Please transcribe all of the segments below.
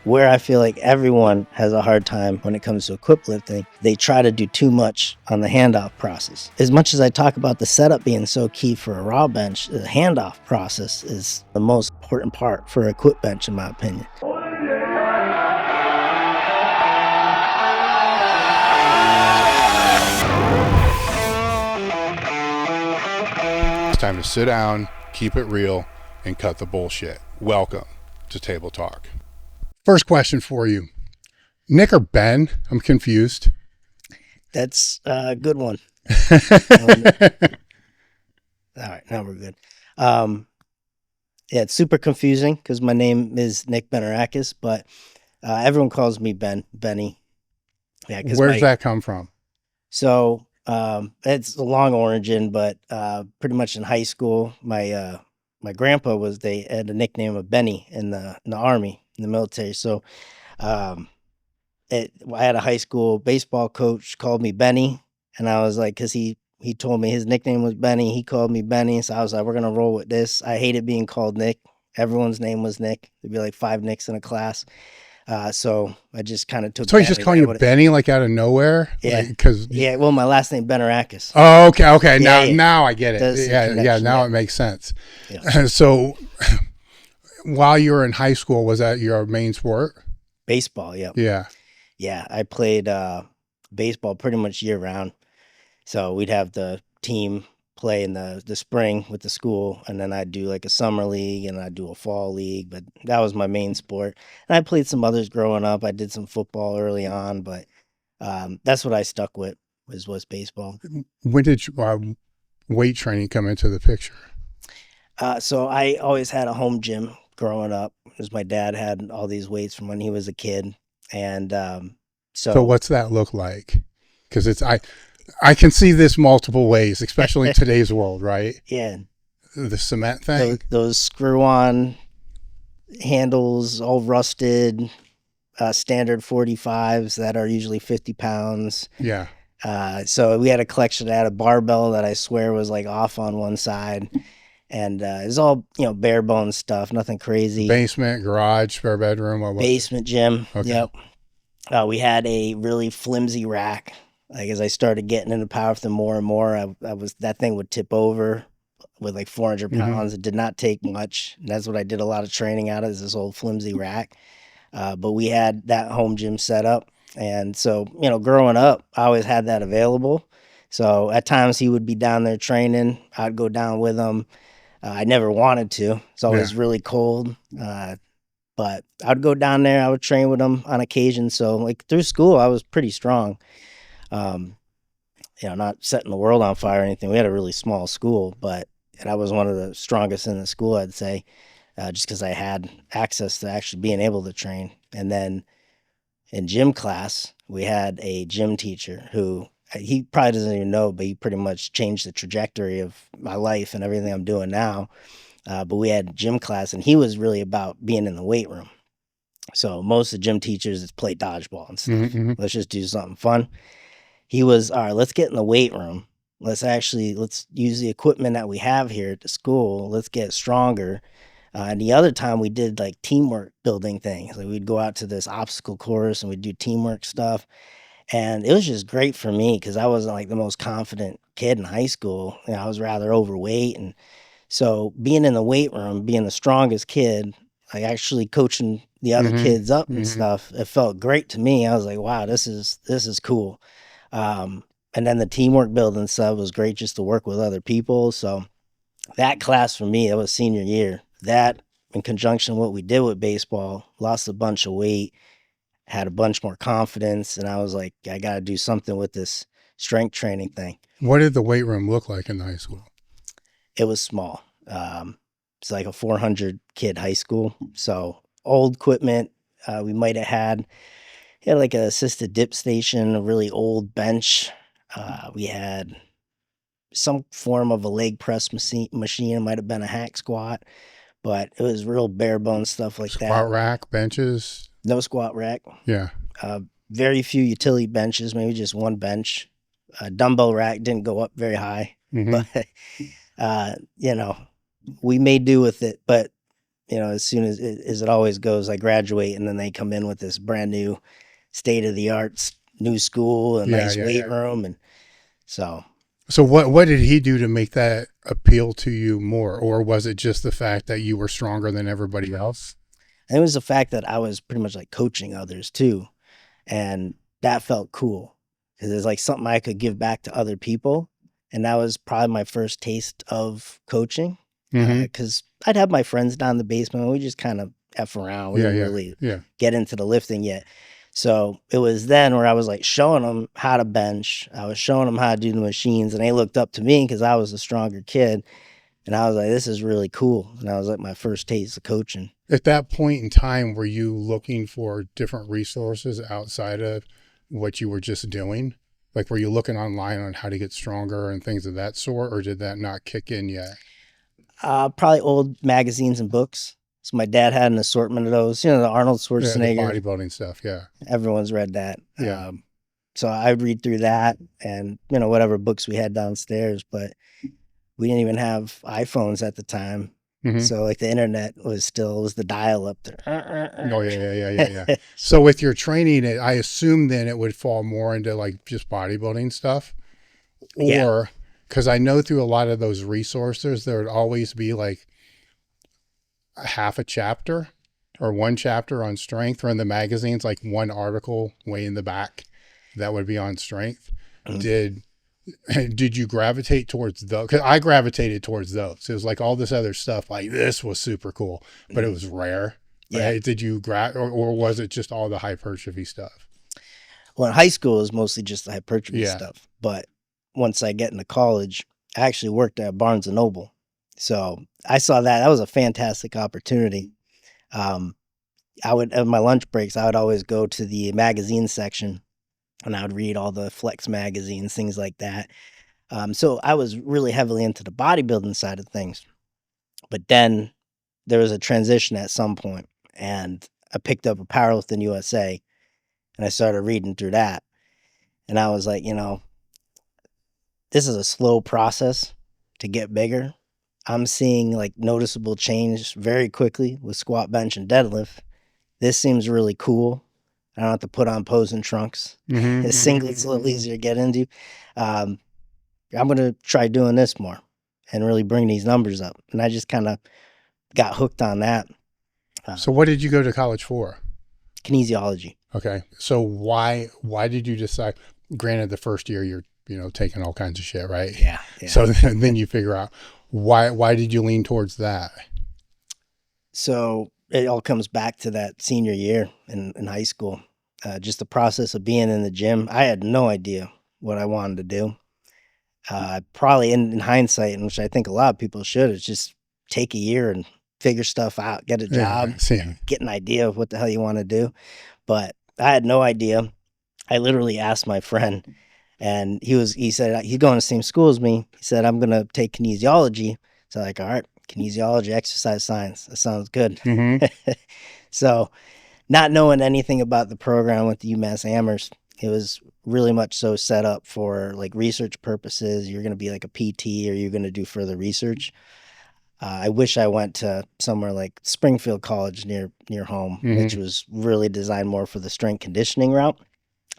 Where I feel like everyone has a hard time when it comes to equip lifting, they try to do too much on the handoff process. As much as I talk about the setup being so key for a raw bench, the handoff process is the most important part for a equip bench, in my opinion. It's time to sit down, keep it real, and cut the bullshit. Welcome to Table Talk. First question for you. Nick or Ben? I'm confused. That's a good one. All right, now we're good. Yeah, it's super confusing because my name is Nick Benerakis, but everyone calls me Benny. Yeah, where's that come from? So it's a long origin, but pretty much in high school, my grandpa they had a nickname of Benny in the Army, in the military. So I had a high school baseball coach called me Benny, and I was like, because he told me his nickname was Benny, he called me Benny, so I was like, we're gonna roll with this. I hated being called Nick. Everyone's name was Nick. There'd be like 5 Nicks in a class. So I just kind of took. So he's just calling you Benny, like out of nowhere? Yeah. Like, well, my last name Benerakis. Oh, okay. Yeah, now I get it. Yeah. Now it makes sense. Yeah. So while you were in high school, was that your main sport? Baseball. Yeah. Yeah. Yeah. I played baseball pretty much year round. So we'd have the team play in the spring with the school, and then I'd do like a summer league and I'd do a fall league, but that was my main sport. And I played some others growing up. I did some football early on, but that's what I stuck with was baseball. When did weight training come into the picture? So I always had a home gym growing up because my dad had all these weights from when he was a kid. And so what's that look like? Because I can see this multiple ways, especially in today's world, right? Yeah. The cement thing? Those screw-on handles, all rusted, standard 45s that are usually 50 pounds. Yeah. So we had a collection. I had a barbell that I swear was like off on one side. And it's all, bare bones stuff, nothing crazy. Basement, garage, spare bedroom? Basement gym. Okay. Yep. We had a really flimsy rack. Like as I started getting into powerlifting more and more, that thing would tip over with like 400 pounds. It did not take much. And that's what I did a lot of training out of, is this old flimsy rack. But we had that home gym set up. And so, growing up, I always had that available. So at times he would be down there training. I'd go down with him. I never wanted to. It's always really cold. But I'd go down there. I would train with him on occasion. So like through school, I was pretty strong. Not setting the world on fire or anything. We had a really small school, but I was one of the strongest in the school, I'd say, just because I had access to actually being able to train. And then in gym class, we had a gym teacher who, he probably doesn't even know, but he pretty much changed the trajectory of my life and everything I'm doing now. But we had gym class, and he was really about being in the weight room. So most of the gym teachers is play dodgeball and stuff. Mm-hmm. Let's just do something fun. He was, all right, let's get in the weight room. Let's use the equipment that we have here at the school. Let's get stronger. And the other time we did like teamwork building things. Like we'd go out to this obstacle course and we'd do teamwork stuff. And it was just great for me because I wasn't like the most confident kid in high school. I was rather overweight. And so being in the weight room, being the strongest kid, like actually coaching the other kids up and stuff, it felt great to me. I was like, wow, this is cool. And then the teamwork building stuff was great, just to work with other people. So that class for me, that was senior year. That in conjunction with what we did with baseball, lost a bunch of weight, had a bunch more confidence. And I was like, I got to do something with this strength training thing. What did the weight room look like in the high school? It was small. It's like a 400 kid high school. So old equipment. We might have had like an assisted dip station, a really old bench. We had some form of a leg press machine. It might have been a hack squat, but it was real bare bones stuff like that. Squat rack, benches? No squat rack. Yeah. Very few utility benches, maybe just one bench. Dumbbell rack didn't go up very high, but we made do with it. But as soon as it always goes, I graduate and then they come in with this brand new state of the art new school and nice weight room. And so what did he do to make that appeal to you more? Or was it just the fact that you were stronger than everybody else? it was the fact that I was pretty much like coaching others too. And that felt cool because it's like something I could give back to other people. And that was probably my first taste of coaching because I'd have my friends down in the basement and we just kind of F around. We didn't really get into the lifting yet. So it was then where I was like showing them how to bench. I was showing them how to do the machines and they looked up to me because I was a stronger kid. And I was like, this is really cool. And that was like my first taste of coaching. At that point in time, were you looking for different resources outside of what you were just doing? Like, were you looking online on how to get stronger and things of that sort, or did that not kick in yet? Probably old magazines and books. So my dad had an assortment of those, the Arnold Schwarzenegger. Yeah, the bodybuilding stuff, yeah. Everyone's read that. Yeah. So I'd read through that and, whatever books we had downstairs, but we didn't even have iPhones at the time. So like the internet was the dial up there. Oh yeah. So with your training, I assume then it would fall more into like just bodybuilding stuff, or because I know through a lot of those resources, there would always be like half a chapter or one chapter on strength, or in the magazines, like one article way in the back that would be on strength. Did you gravitate towards those? Because I gravitated towards those. It was like all this other stuff, like this was super cool, but it was rare. Yeah. Right? Did you or was it just all the hypertrophy stuff? Well, in high school, it was mostly just the hypertrophy stuff. But once I get into college, I actually worked at Barnes & Noble. So I saw that. That was a fantastic opportunity. I would, at my lunch breaks, I would always go to the magazine section and I would read all the Flex magazines, things like that. So I was really heavily into the bodybuilding side of things. But then there was a transition at some point, and I picked up a Powerlifting USA, and I started reading through that. And I was like, this is a slow process to get bigger. I'm seeing like noticeable change very quickly with squat, bench, and deadlift. This seems really cool. I don't have to put on posing trunks. His singlet's a little easier to get into. I'm going to try doing this more and really bring these numbers up. And I just kind of got hooked on that. So what did you go to college for? Kinesiology. Okay. So why did you decide, granted the first year you're, taking all kinds of shit, right? Yeah. So then you figure out why did you lean towards that? So it all comes back to that senior year in high school. Just the process of being in the gym. I had no idea what I wanted to do. Probably in hindsight, which I think a lot of people should, is just take a year and figure stuff out, get a job, get an idea of what the hell you want to do. But I had no idea. I literally asked my friend, and he said, he's going to the same school as me. He said, I'm going to take kinesiology. So I'm like, all right, kinesiology, exercise science. That sounds good. So not knowing anything about the program with the UMass Amherst, it was really much so set up for like research purposes. You're going to be like a PT or you're going to do further research. I wish I went to somewhere like Springfield College near home, which was really designed more for the strength conditioning route.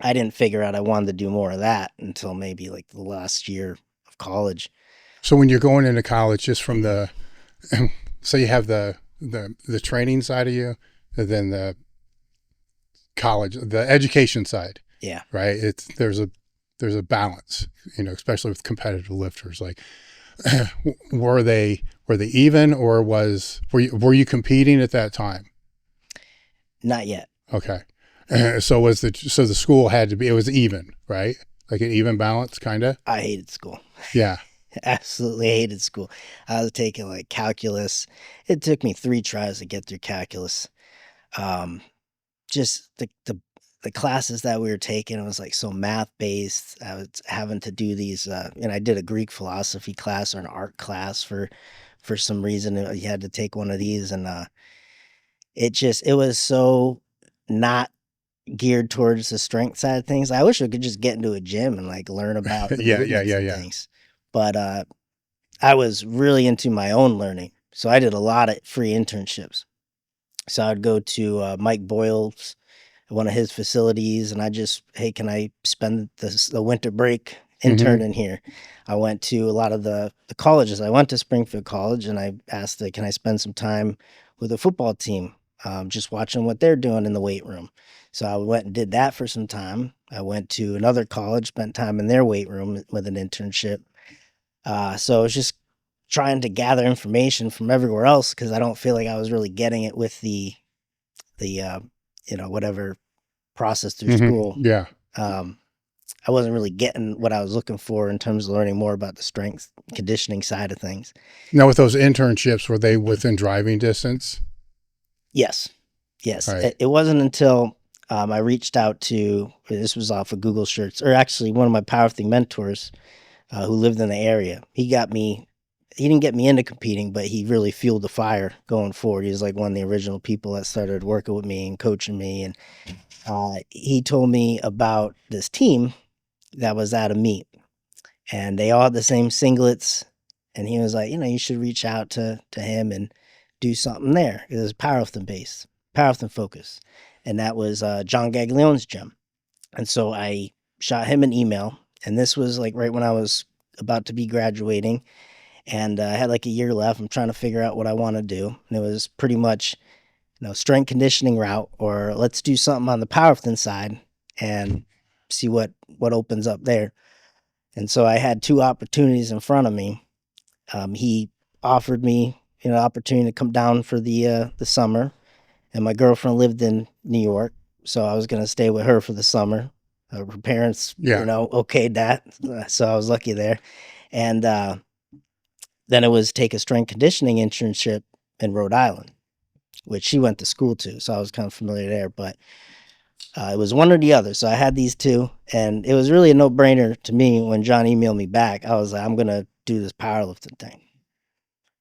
I didn't figure out I wanted to do more of that until maybe like the last year of college. So when you're going into college, just from so you have the training side of you, and then the college, the education side. Yeah. Right. There's a balance, especially with competitive lifters. Like, were they even, or were you competing at that time? Not yet. Okay. So the school had to be, it was even, right? Like an even balance, kind of? I hated school. Yeah. Absolutely hated school. I was taking like calculus. It took me 3 tries to get through calculus. Just the classes that we were taking, it was like so math based. I was having to do these, and I did a Greek philosophy class or an art class for some reason. You had to take one of these, and it was so not geared towards the strength side of things. I wish I could just get into a gym and like learn about the yeah. things. But I was really into my own learning. So I did a lot of free internships. So I'd go to Mike Boyle's, one of his facilities, and I just, hey, can I spend the winter break interning here? I went to a lot of the colleges. I went to Springfield College, and I asked, can I spend some time with a football team, just watching what they're doing in the weight room. So I went and did that for some time. I went to another college, spent time in their weight room with an internship. So it was just trying to gather information from everywhere else because I don't feel like I was really getting it with the whatever process through school. Yeah. I wasn't really getting what I was looking for in terms of learning more about the strength conditioning side of things. Now, with those internships, were they within driving distance? Yes. Right. It wasn't until I reached out to, this was off of Google Shirts, or actually one of my powerlifting mentors who lived in the area. He didn't get me into competing, but he really fueled the fire going forward. He was like one of the original people that started working with me and coaching me. And he told me about this team that was at a meet, and they all had the same singlets. And he was like, you should reach out to him and do something there. It was powerlifting based, powerlifting focus. And that was John Gaglione's gym. And so I shot him an email, and this was like right when I was about to be graduating, and I had like a year left. I'm trying to figure out what I want to do. And it was pretty much, strength conditioning route, or let's do something on the powerlifting side and see what opens up there. And so I had two opportunities in front of me. He offered me, opportunity to come down for the summer, and my girlfriend lived in New York, so I was going to stay with her for the summer. Her parents, okayed that, so I was lucky there. And then it was take a strength conditioning internship in Rhode Island, which she went to school to, so I was kind of familiar there. But it was one or the other. So I had these two, and it was really a no-brainer to me when John emailed me back. I was like, I'm going to do this powerlifting thing.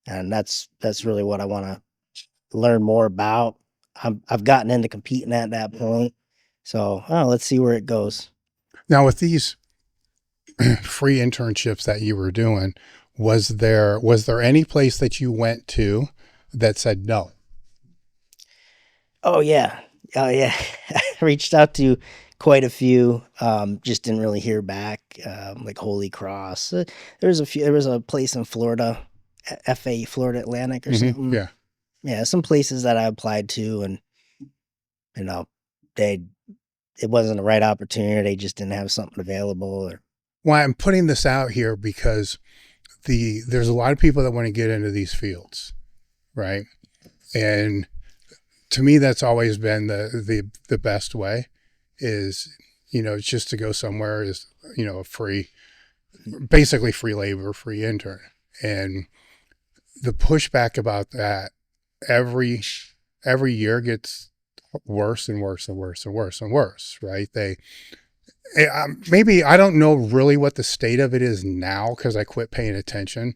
And that's really what I want to learn more about. I've gotten into competing at that point. So let's see where it goes. Now, with these free internships that you were doing, was there any place that you went to that said no? Oh yeah. I reached out to quite a few, just didn't really hear back, like Holy Cross. There was a place in Florida, FA, Florida Atlantic or something. Yeah. Yeah, some places that I applied to, and it wasn't the right opportunity. They just didn't have something available. Well, I'm putting this out here because there's a lot of people that want to get into these fields, right? And to me, that's always been the best way is, it's just to go somewhere is, basically free labor, free intern. And the pushback about that every year gets worse and worse and worse and worse and worse, right? Maybe I don't know really what the state of it is now because I quit paying attention,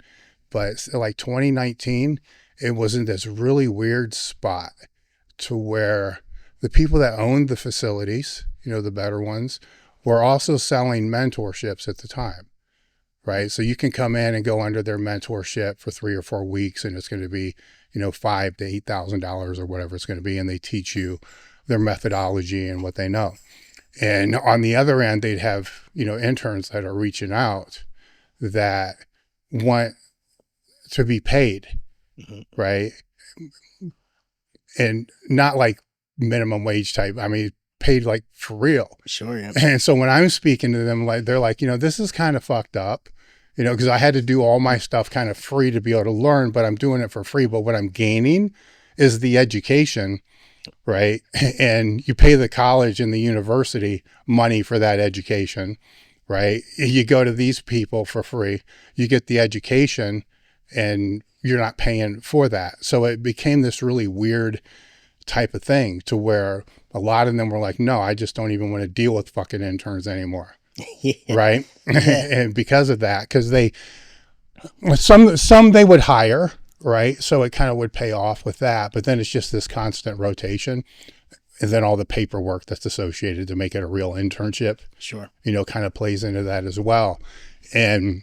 but like 2019, it was in this really weird spot to where the people that owned the facilities, the better ones, were also selling mentorships at the time, right? So you can come in and go under their mentorship for 3 or 4 weeks, and it's going to be, $5,000 to $8,000 or whatever it's going to be, and they teach you their methodology and what they know. And on the other end, they'd have, interns that are reaching out that want to be paid, right? And not like minimum wage type. I mean, paid like for real. Sure, yeah. And so when I'm speaking to them, like they're like, this is kind of fucked up, because I had to do all my stuff kind of free to be able to learn, but I'm doing it for free. But what I'm gaining is the education, right? And you pay the college and the university money for that education, right? You go to these people for free, you get the education, and you're not paying for that. So it became this really weird type of thing to where a lot of them were like, no, I just don't even want to deal with fucking interns anymore. Yeah. Right. Yeah. And because of that, because some they would hire, right? So it kind of would pay off with that, but then it's just this constant rotation. And then all the paperwork that's associated to make it a real internship, sure, kind of plays into that as well. And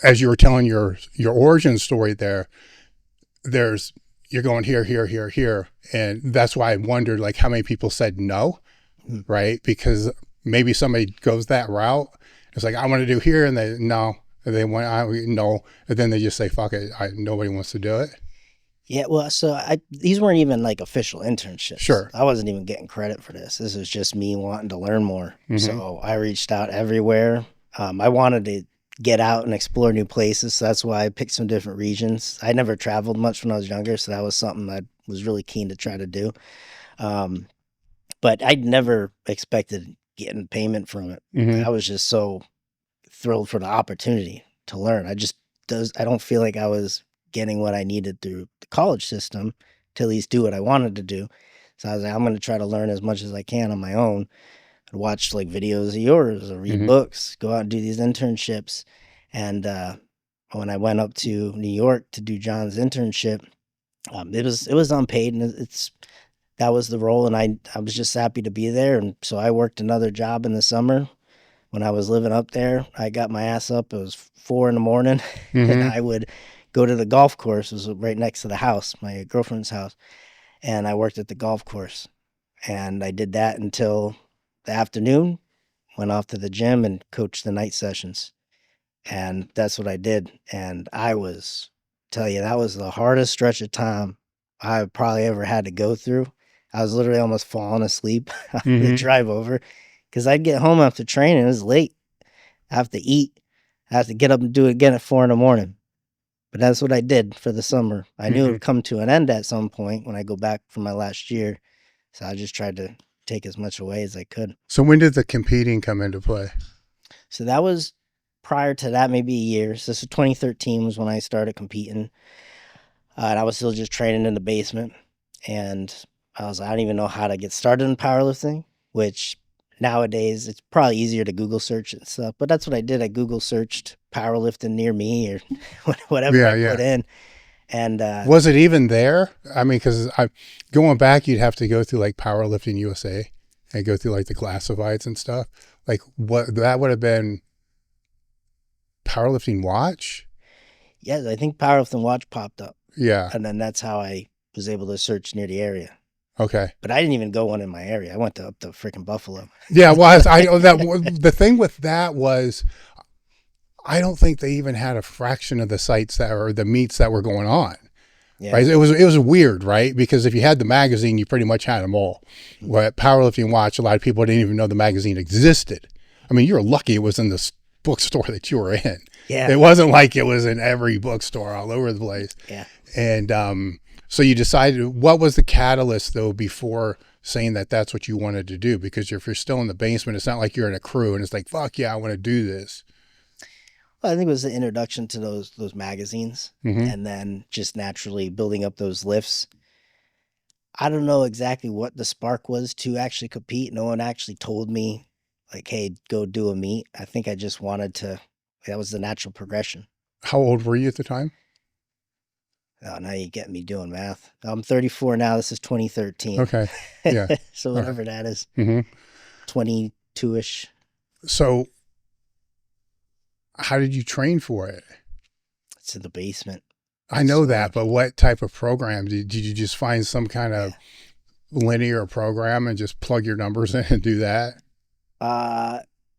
as you were telling your origin story there, you're going here, here, here, here. And that's why I wondered like how many people said no, Mhm. right? Because maybe somebody goes that route. It's like, I want to do here. And they, no, and they want, no. And then they just say, fuck it. Nobody wants to do it. Yeah, well, so these weren't even like official internships. Sure. I wasn't even getting credit for this. This was just me wanting to learn more. Mm-hmm. So I reached out everywhere. I wanted to get out and explore new places. So that's why I picked some different regions. I never traveled much when I was younger, so that was something I was really keen to try to do. Um, but I'd never expected getting payment from it. Mm-hmm. I was just so thrilled for the opportunity to learn. I don't feel like I was getting what I needed through the college system to at least do what I wanted to do. So I was like, I'm going to try to learn as much as I can on my own. I'd watch like videos of yours or read Mm-hmm. books, go out and do these internships. And when I went up to New York to do John's internship, it was unpaid, and that was the role, and I was just happy to be there. And so I worked another job in the summer when I was living up there. I got my ass up. It was 4 a.m. Mm-hmm. and I would go to the golf course. It was right next to the house, my girlfriend's house. And I worked at the golf course. And I did that until the afternoon, went off to the gym and coached the night sessions. And that's what I did. And tell you, that was the hardest stretch of time I probably ever had to go through. I was literally almost falling asleep on the Mm-hmm. drive over because I'd get home after training. It was late. I have to eat. I have to get up and do it again at 4 a.m. But that's what I did for the summer. I knew it would come to an end at some point when I go back for my last year. So I just tried to take as much away as I could. So when did the competing come into play? So that was prior to that, maybe a year. So this was 2013 was when I started competing. And I was still just training in the basement. And I don't even know how to get started in powerlifting, which nowadays it's probably easier to Google search and stuff. But that's what I did. I Google searched powerlifting near me or whatever I put in. And was it even there? I mean, because going back, you'd have to go through like Powerlifting USA and go through like the classifieds and stuff. Like what that would have been Powerlifting Watch? Yes, I think Powerlifting Watch popped up. Yeah. And then that's how I was able to search near the area. Okay. But I didn't even go one in my area. I went up to freaking Buffalo. Yeah, well, the thing with that was I don't think they even had a fraction of the sites or the meets that were going on. Yeah. Right? It was weird, right? Because if you had the magazine, you pretty much had them all. Mm-hmm. Well, at Powerlifting Watch, a lot of people didn't even know the magazine existed. I mean, you're lucky it was in the bookstore that you were in. Yeah. It wasn't like it was in every bookstore all over the place. Yeah. And so you decided, what was the catalyst though before saying that that's what you wanted to do? Because if you're still in the basement, it's not like you're in a crew and it's like, fuck yeah, I want to do this. Well, I think it was the introduction to those magazines, and then just naturally building up those lifts. I don't know exactly what the spark was to actually compete. No one actually told me, like, hey, go do a meet. I think I just wanted to, that was the natural progression. How old were you at the time? Oh, now you're getting me doing math. I'm 34 now. This is 2013. Okay. Yeah. So whatever that is, 22-ish. So how did you train for it? It's in the basement. I know that, but what type of program? Did you just find some kind of linear program and just plug your numbers in and do that?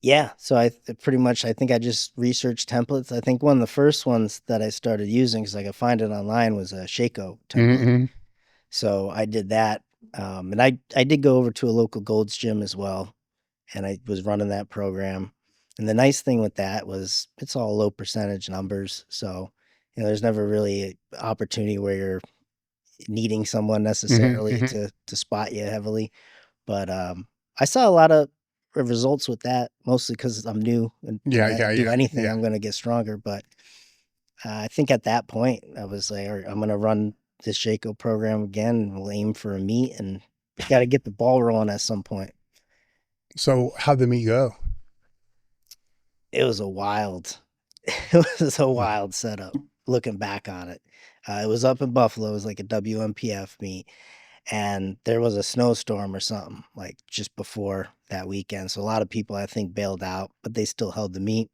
Yeah. So I think I just researched templates. I think one of the first ones that I started using, because I could find it online, was a Shaco template. So I did that. And I did go over to a local Gold's Gym as well. And I was running that program. And the nice thing with that was it's all low percentage numbers. So, there's never really an opportunity where you're needing someone necessarily to spot you heavily. But I saw a lot of results with that, mostly because I'm new and do anything, I'm going to get stronger. But I think at that point, I was like, all right, I'm going to run this Shaco program again, and we'll aim for a meet, and got to get the ball rolling at some point. So how'd the meet go? It was a wild setup looking back on it. It was up in Buffalo. It was like a WMPF meet, and there was a snowstorm or something like just before that weekend. So a lot of people, I think, bailed out, but they still held the meet.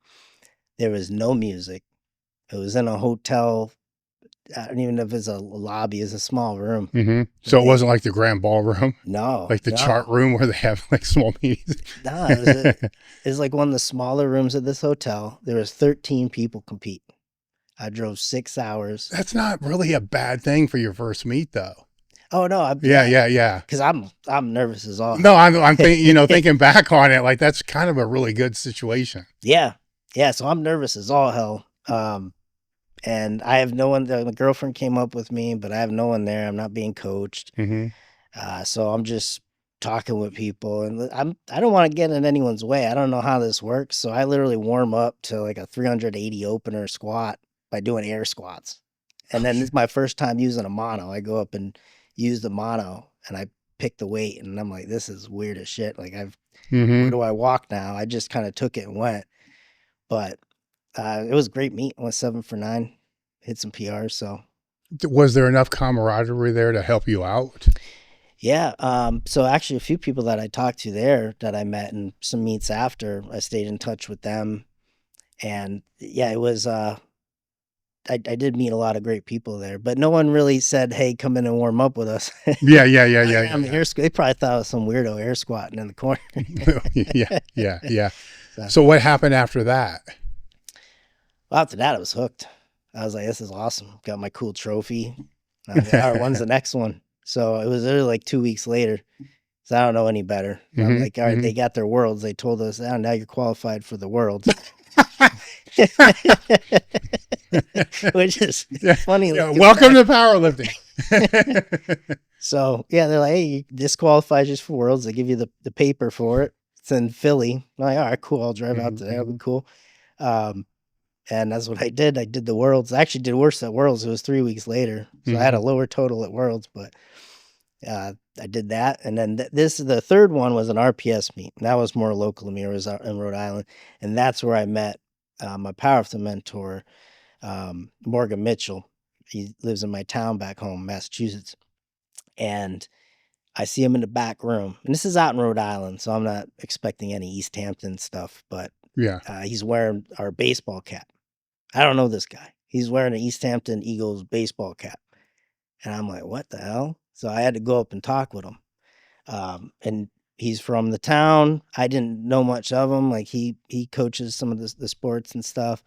There was no music. It was in a hotel I don't even know if it's a lobby, it's a small room. So it wasn't like the grand ballroom, No, like the chart room where they have like small meetings. no, it was like one of the smaller rooms of this hotel. There was 13 people compete. I drove 6 hours. That's not really a bad thing for your first meet, though. Oh no, Yeah. Because I'm nervous as all. No, I'm thinking, thinking back on it, like that's kind of a really good situation. Yeah. So I'm nervous as all hell. And I have no one. My girlfriend came up with me, but I have no one there. I'm not being coached. So I'm just talking with people, and I don't want to get in anyone's way. I don't know how this works, so I literally warm up to like a 380 opener squat by doing air squats, and then this is my first time using a mono. I go up and use the mono, and I pick the weight, and I'm like, this is weird as shit. Like where do I walk now? I just kind of took it and went, but it was a great meet. I went 7 for 9, hit some PRs. So was there enough camaraderie there to help you out? Yeah. So actually a few people that I talked to there that I met in some meets after, I stayed in touch with them. And yeah, it was, I did meet a lot of great people there, but no one really said, hey, come in and warm up with us. Yeah. They probably thought I was some weirdo air squatting in the corner. Yeah. So what happened after that? Well, after that, I was hooked. I was like, this is awesome. Got my cool trophy. I was like, all right, when's the next one? So it was literally like 2 weeks later. So I don't know any better. I'm like, all right, they got their worlds. They told us, oh, now you're qualified for the worlds. Which is funny. Yeah, welcome to powerlifting. So yeah, they're like, hey, you disqualified just for worlds. They give you the paper for it. It's in Philly. I'm like, all right, cool. I'll drive out to there. That'll be cool. And that's what I did. I did the worlds. I actually did worse at worlds. It was 3 weeks later. So I had a lower total at worlds, but I did that. And then the third one was an RPS meet. And that was more local to me. It was in Rhode Island. And that's where I met my powerlifting mentor, Morgan Mitchell. He lives in my town back home, Massachusetts. And I see him in the back room. And this is out in Rhode Island, so I'm not expecting any East Hampton stuff. But he's wearing our baseball cap. I don't know this guy. He's wearing an East Hampton Eagles baseball cap. And I'm like, what the hell? So I had to go up and talk with him. And he's from the town. I didn't know much of him. Like he coaches some of the sports and stuff.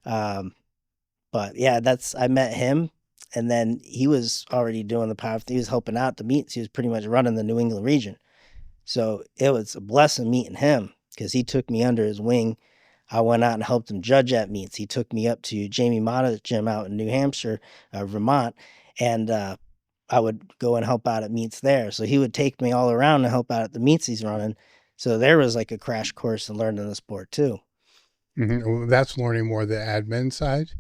But yeah, I met him. And then he was already doing the powerlifting. He was helping out the meets. He was pretty much running the New England region. So it was a blessing meeting him because he took me under his wing. I went out and helped him judge at meets. He took me up to Jamie Mata's gym out in New Hampshire, Vermont, and I would go and help out at meets there. So he would take me all around and help out at the meets he's running. So there was like a crash course in learning the sport too. Well, that's learning more the admin side,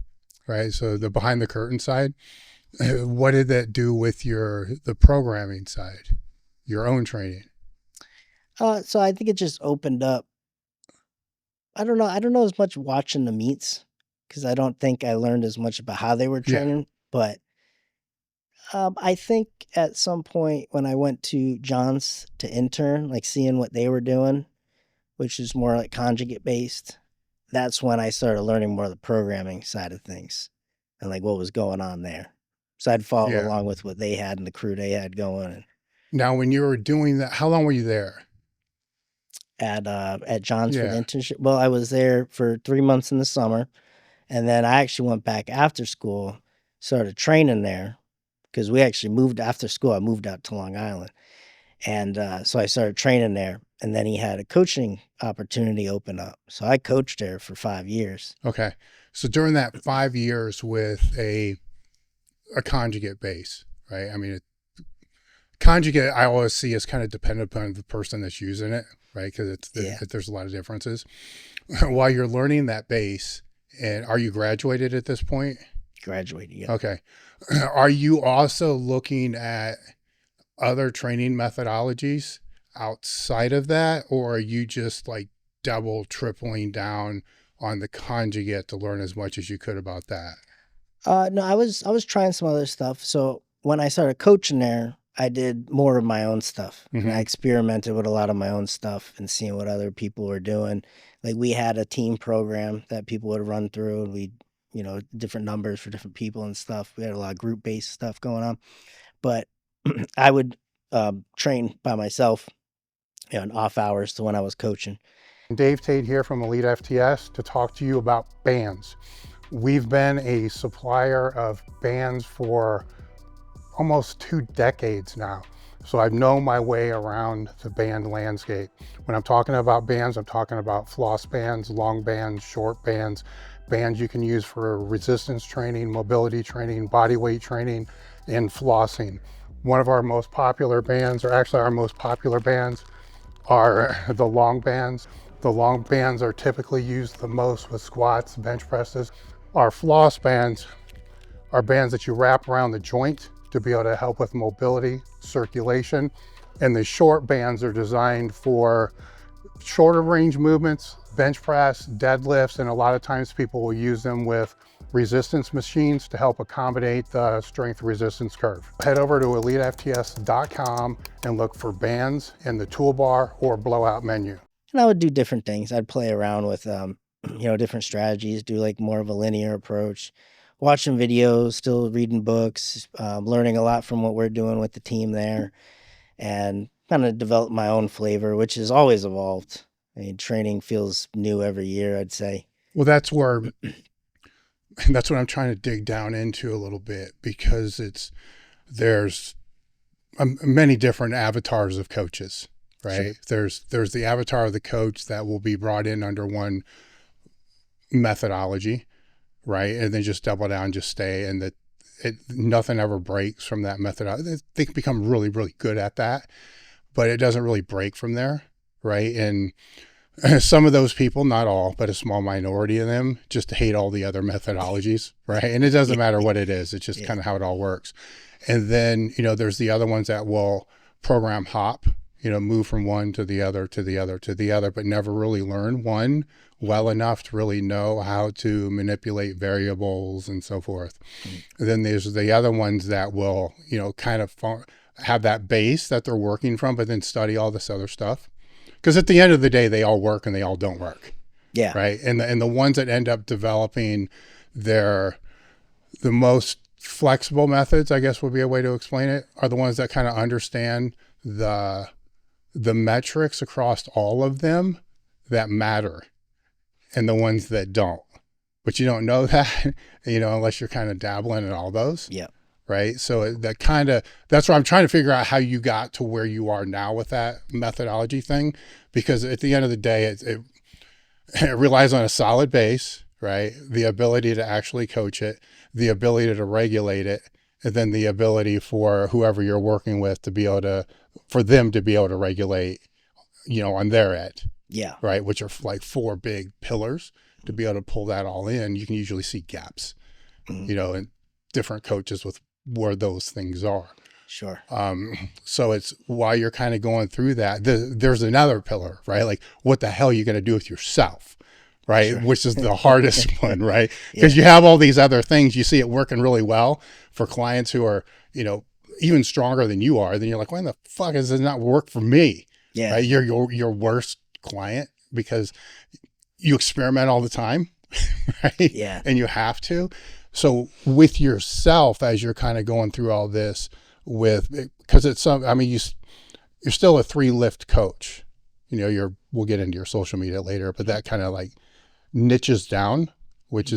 right? So the behind the curtain side. What did that do with the programming side, your own training? So I think it just opened up. I don't know as much watching the meets because I don't think I learned as much about how they were training. But I think at some point when I went to John's to intern, like seeing what they were doing, which is more like conjugate based, that's when I started learning more of the programming side of things and like what was going on there. So I'd follow along with what they had and the crew they had going. Now, when you were doing that, how long were you there? At John's for the internship. Well, I was there for 3 months in the summer, and then I actually went back after school, started training there, because we actually moved after school. I moved out to Long Island, and so I started training there. And then he had a coaching opportunity open up, so I coached there for 5 years. Okay, so during that 5 years with a conjugate base, right? I mean, conjugate I always see as kind of dependent upon the person that's using it, right? Because there's a lot of differences. While you're learning that base, and are you graduated at this point? Graduated, yeah. Okay. Are you also looking at other training methodologies outside of that, or are you just like tripling down on the conjugate to learn as much as you could about that? No, I was trying some other stuff. So when I started coaching there, I did more of my own stuff. And I experimented with a lot of my own stuff and seeing what other people were doing. Like we had a team program that people would run through, and different numbers for different people and stuff. We had a lot of group-based stuff going on. But I would train by myself, in off hours to when I was coaching. Dave Tate here from Elite FTS to talk to you about bands. We've been a supplier of bands for almost 2 decades now. So I've known my way around the band landscape. When I'm talking about bands, I'm talking about floss bands, long bands, short bands, bands you can use for resistance training, mobility training, body weight training, and flossing. One of our most popular bands, or actually our most popular bands, are the long bands. The long bands are typically used the most with squats, bench presses. Our floss bands are bands that you wrap around the joint to be able to help with mobility, circulation. And the short bands are designed for shorter range movements, bench press, deadlifts, and a lot of times people will use them with resistance machines to help accommodate the strength resistance curve. Head over to elitefts.com and look for bands in the toolbar or blowout menu. And I would do different things. I'd play around with, different strategies, do like more of a linear approach, watching videos, still reading books, learning a lot from what we're doing with the team there, and kind of develop my own flavor, which has always evolved. I mean, training feels new every year, I'd say. Well, that's what I'm trying to dig down into a little bit, because there's many different avatars of coaches, right? Sure. There's the avatar of the coach that will be brought in under one methodology, right? And then just double down, just stay, and nothing ever breaks from that methodology. They can become really, really good at that, but it doesn't really break from there, right? And some of those people, not all, but a small minority of them, just hate all the other methodologies, right? And it doesn't matter what it is. It's just kind of how it all works. And then, there's the other ones that will program hop, move from one to the other, to the other, to the other, but never really learn one well enough to really know how to manipulate variables and so forth. And then there's the other ones that will, kind of have that base that they're working from, but then study all this other stuff. Because at the end of the day, they all work and they all don't work. Yeah. Right. And the ones that end up developing the most flexible methods, I guess would be a way to explain it, are the ones that kind of understand the metrics across all of them that matter, and the ones that don't. But you don't know that, unless you're kind of dabbling in all those. Yeah. Right. So that's where I'm trying to figure out how you got to where you are now with that methodology thing, because at the end of the day, it relies on a solid base, right? The ability to actually coach it, the ability to regulate it, and then the ability for whoever you're working with for them to be able to regulate, on their end. Yeah. Right. Which are like 4 big pillars. To be able to pull that all in, you can usually see gaps, in different coaches with where those things are. Sure. So it's while you're kind of going through that, there's another pillar, right? Like, what the hell are you going to do with yourself, right? Sure. Which is the hardest one, right? Because you have all these other things, you see it working really well for clients who are, even stronger than you are. Then you're like, why the fuck does this not work for me? Yeah. Right? You're your worst client because you experiment all the time, right? Yeah. And you have to. So with yourself, as you're kind of going through all this because you're still a 3-lift coach, we'll get into your social media later, but that kind of like niches down, which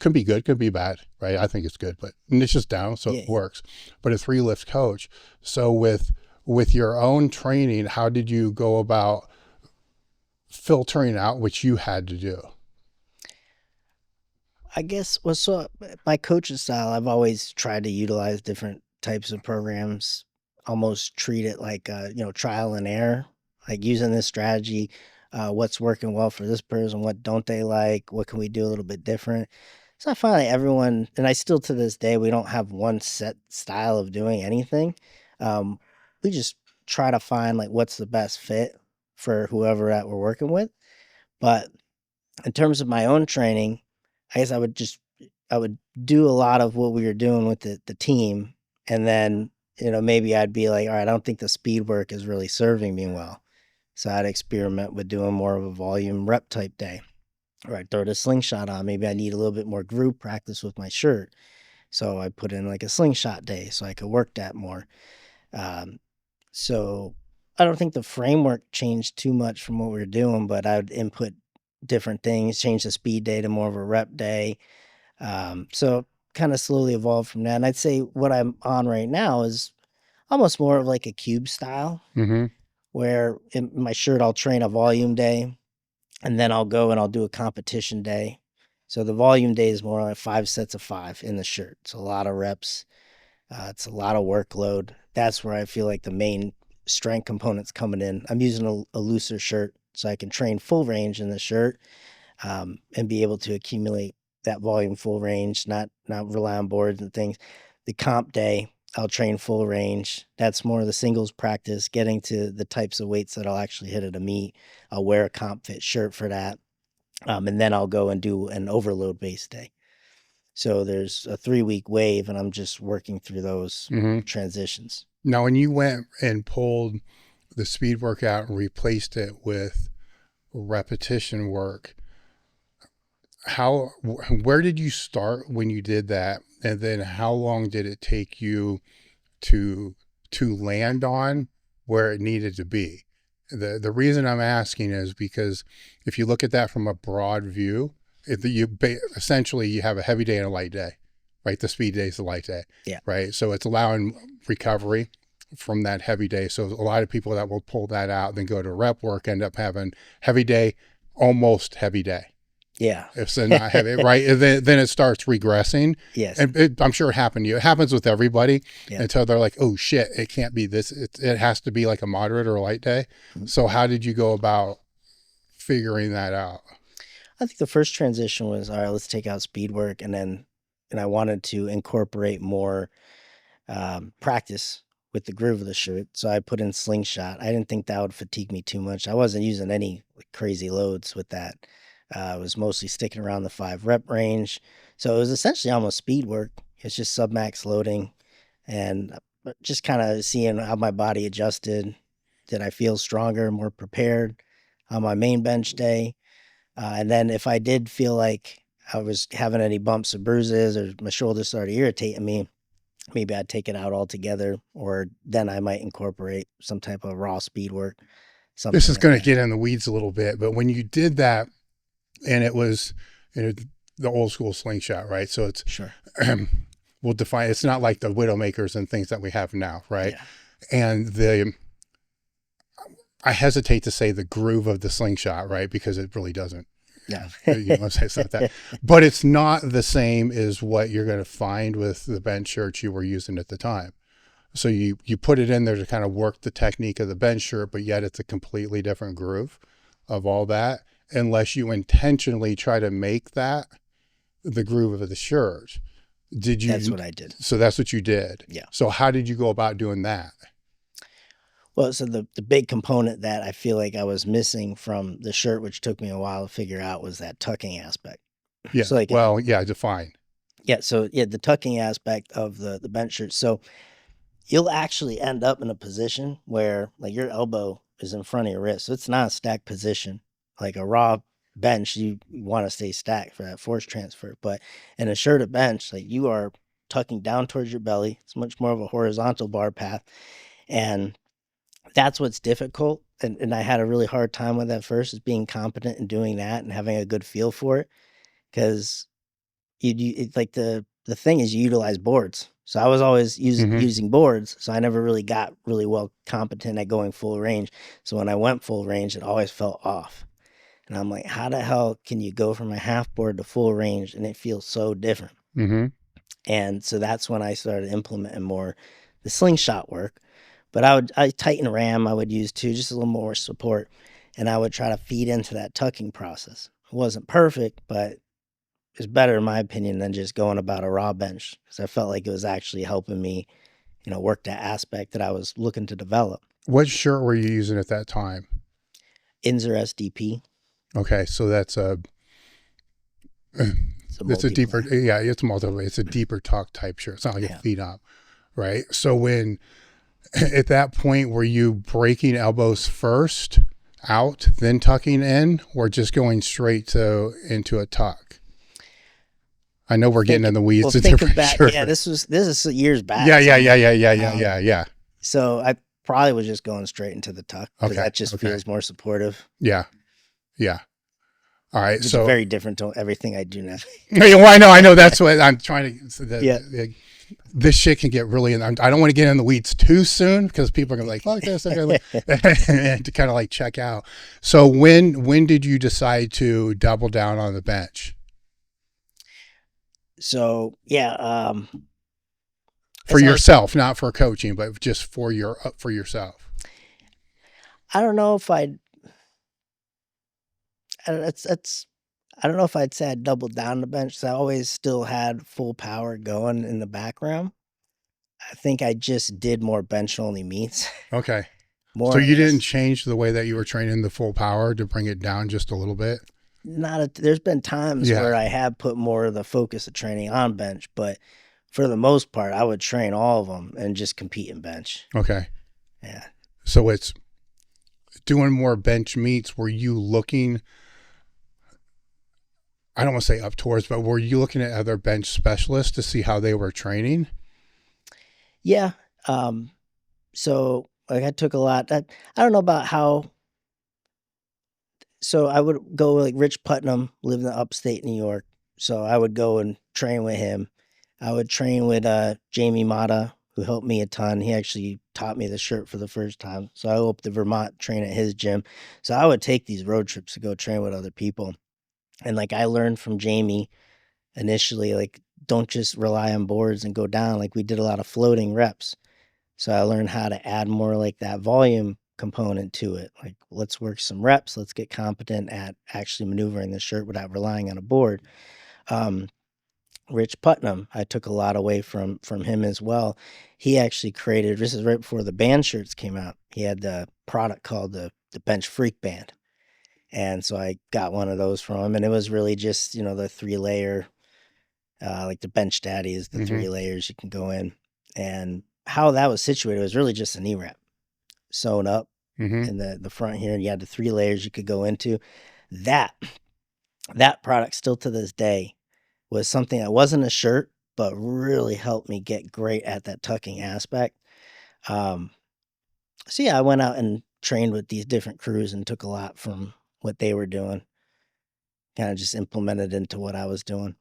could be good, could be bad, right? I think it's good, but niches down. So it works, but a 3-lift coach. So with your own training, how did you go about filtering out what you had to do? I guess my coaching style, I've always tried to utilize different types of programs, almost treat it like, trial and error, like using this strategy, what's working well for this person, what don't they like, what can we do a little bit different? So I find like everyone, and I still to this day, we don't have one set style of doing anything. We just try to find like what's the best fit for whoever that we're working with. But in terms of my own training, I guess I would do a lot of what we were doing with the team. And then, maybe I'd be like, all right, I don't think the speed work is really serving me well. So I'd experiment with doing more of a volume rep type day. or I throw the slingshot on. Maybe I need a little bit more groove practice with my shirt. So I put in like a slingshot day so I could work that more. Um, so I don't think the framework changed too much from what we were doing, but I would input different things, change the speed day to more of a rep day. So kind of slowly evolved from that. And I'd say what I'm on right now is almost more of like a cube style, Mm-hmm. where in my shirt I'll train a volume day, and then I'll go and I'll do a competition day. So the volume day is more like 5 sets of 5 in the shirt. It's a lot of reps. It's a lot of workload. That's where I feel like the main strength component's coming in. I'm using a looser shirt so I can train full range in the shirt, and be able to accumulate that volume full range, not rely on boards and things. The comp day, I'll train full range. That's more of the singles practice, getting to the types of weights that I'll actually hit at a meet. I'll wear a comp fit shirt for that. And then I'll go and do an overload base day. So there's a 3-week wave, and I'm just working through those Mm-hmm. transitions. Now, when you went and pulled the speed workout and replaced it with repetition work, where did you start when you did that? And then how long did it take you to land on where it needed to be? The reason I'm asking is because if you look at that from a broad view, essentially you have a heavy day and a light day, right? The speed day is the light day, Yeah. right? So it's allowing recovery from that heavy day. So a lot of people that will pull that out, then go to rep work, end up having heavy day, almost heavy day. Yeah. If they're not heavy, right? And then it starts regressing. Yes. And I'm sure it happened to you. It happens with everybody Yeah. until they're like, oh shit, it can't be this. It has to be like a moderate or a light day. Mm-hmm. So how did you go about figuring that out? I think the first transition was, all right, let's take out speed work. And I wanted to incorporate more practice with the groove of the shirt. So I put in slingshot. I didn't think that would fatigue me too much. I wasn't using any crazy loads with that. I was mostly sticking around the 5 rep range. So it was essentially almost speed work. It's just submax loading and just kind of seeing how my body adjusted. Did I feel stronger, more prepared on my main bench day? And then if I did feel like I was having any bumps or bruises or my shoulder started irritating me, maybe I'd take it out altogether, or then I might incorporate some type of raw speed work. This is Like going to that. get in the weeds a little bit, but when you did that, and it was the old school slingshot, right? So it's Sure. we'll define. It's not like the Widowmakers and things that we have now, right? Yeah. And I hesitate to say the groove of the slingshot, right? Because it really doesn't. Yeah. It's not that. But it's not the same as what you're going to find with the bench shirts you were using at the time. So you put it in there to kind of work the technique of the bench shirt, but yet it's a completely different groove of all that, unless you intentionally try to make that the groove of the shirt. Did you? That's what I did. So that's what you did. Yeah. So how did you go about doing that? Well, so the big component that I feel like I was missing from the shirt, which took me a while to figure out, was that tucking aspect. Yeah. So like, define. yeah. So yeah, the tucking aspect of the bench shirt. So you'll actually end up in a position where like your elbow is in front of your wrist. So it's not a stacked position. Like a raw bench, you want to stay stacked for that force transfer. But in a shirted bench, like you are tucking down towards your belly. It's much more of a horizontal bar path. And that's what's difficult. And I had a really hard time with that first, is being competent in doing that and having a good feel for it. Because it's like the thing is you utilize boards. So I was always using boards. So I never really got really well competent at going full range. So when I went full range, it always felt off. And I'm like, how the hell can you go from a half board to full range and it feels so different? Mm-hmm. And so that's when I started implementing more the slingshot work. But I tighten ram, I would use too, just a little more support. And I would try to feed into that tucking process. It wasn't perfect, but it's better in my opinion than just going about a raw bench, because I felt like it was actually helping me, work that aspect that I was looking to develop. What shirt were you using at that time? Inzer SDP. Okay, so that's it's a deeper, it's multiple. It's a deeper tuck type shirt. It's not like a feet up, right? So when at that point, were you breaking elbows first out, then tucking in, or just going straight into a tuck? I know we're getting in the weeds. Well, thinking back, yeah, this is years back. Yeah. So I probably was just going straight into the tuck because that just feels more supportive. Yeah. All right. It's so very different to everything I do now. Well, I know. That's what I'm trying to. This shit can get really. I don't want to get in the weeds too soon because people are gonna be like, "Fuck this," and to kind of like check out. So when did you decide to double down on the bench? So yeah, for yourself, not for coaching, but just for yourself. I don't know if I'd. I don't know if I'd say I'd double down on the bench. 'Cause I always still had full power going in the background. I think I just did more bench only meets. Okay. So you didn't change the way that you were training the full power to bring it down just a little bit? There's been times where I have put more of the focus of training on bench, but for the most part, I would train all of them and just compete in bench. Okay. Yeah. So it's doing more bench meets. Were you looking, I don't want to say up towards, but were you looking at other bench specialists to see how they were training? Yeah. So like I took a lot. I don't know about how. So I would go like Rich Putnam, lived in upstate New York. So I would go and train with him. I would train with Jamie Mata, who helped me a ton. He actually taught me the shirt for the first time. So I go up to Vermont, train at his gym. So I would take these road trips to go train with other people. And like I learned from Jamie initially, like don't just rely on boards and go down. Like we did a lot of floating reps. So I learned how to add more like that volume component to it. Like let's work some reps. Let's get competent at actually maneuvering the shirt without relying on a board. Rich Putnam, I took a lot away from him as well. He actually created, this is right before the band shirts came out. He had the product called the Bench Freak Band. And so I got one of those from him, and it was really just, the 3-layer, like the Bench Daddy is the 3 layers you can go in. And how that was situated was really just a knee wrap sewn up in the front here. And you had the 3 layers you could go into. That product still to this day was something that wasn't a shirt, but really helped me get great at that tucking aspect. So yeah, I went out and trained with these different crews and took a lot from what they were doing. Kind of just implemented into what I was doing.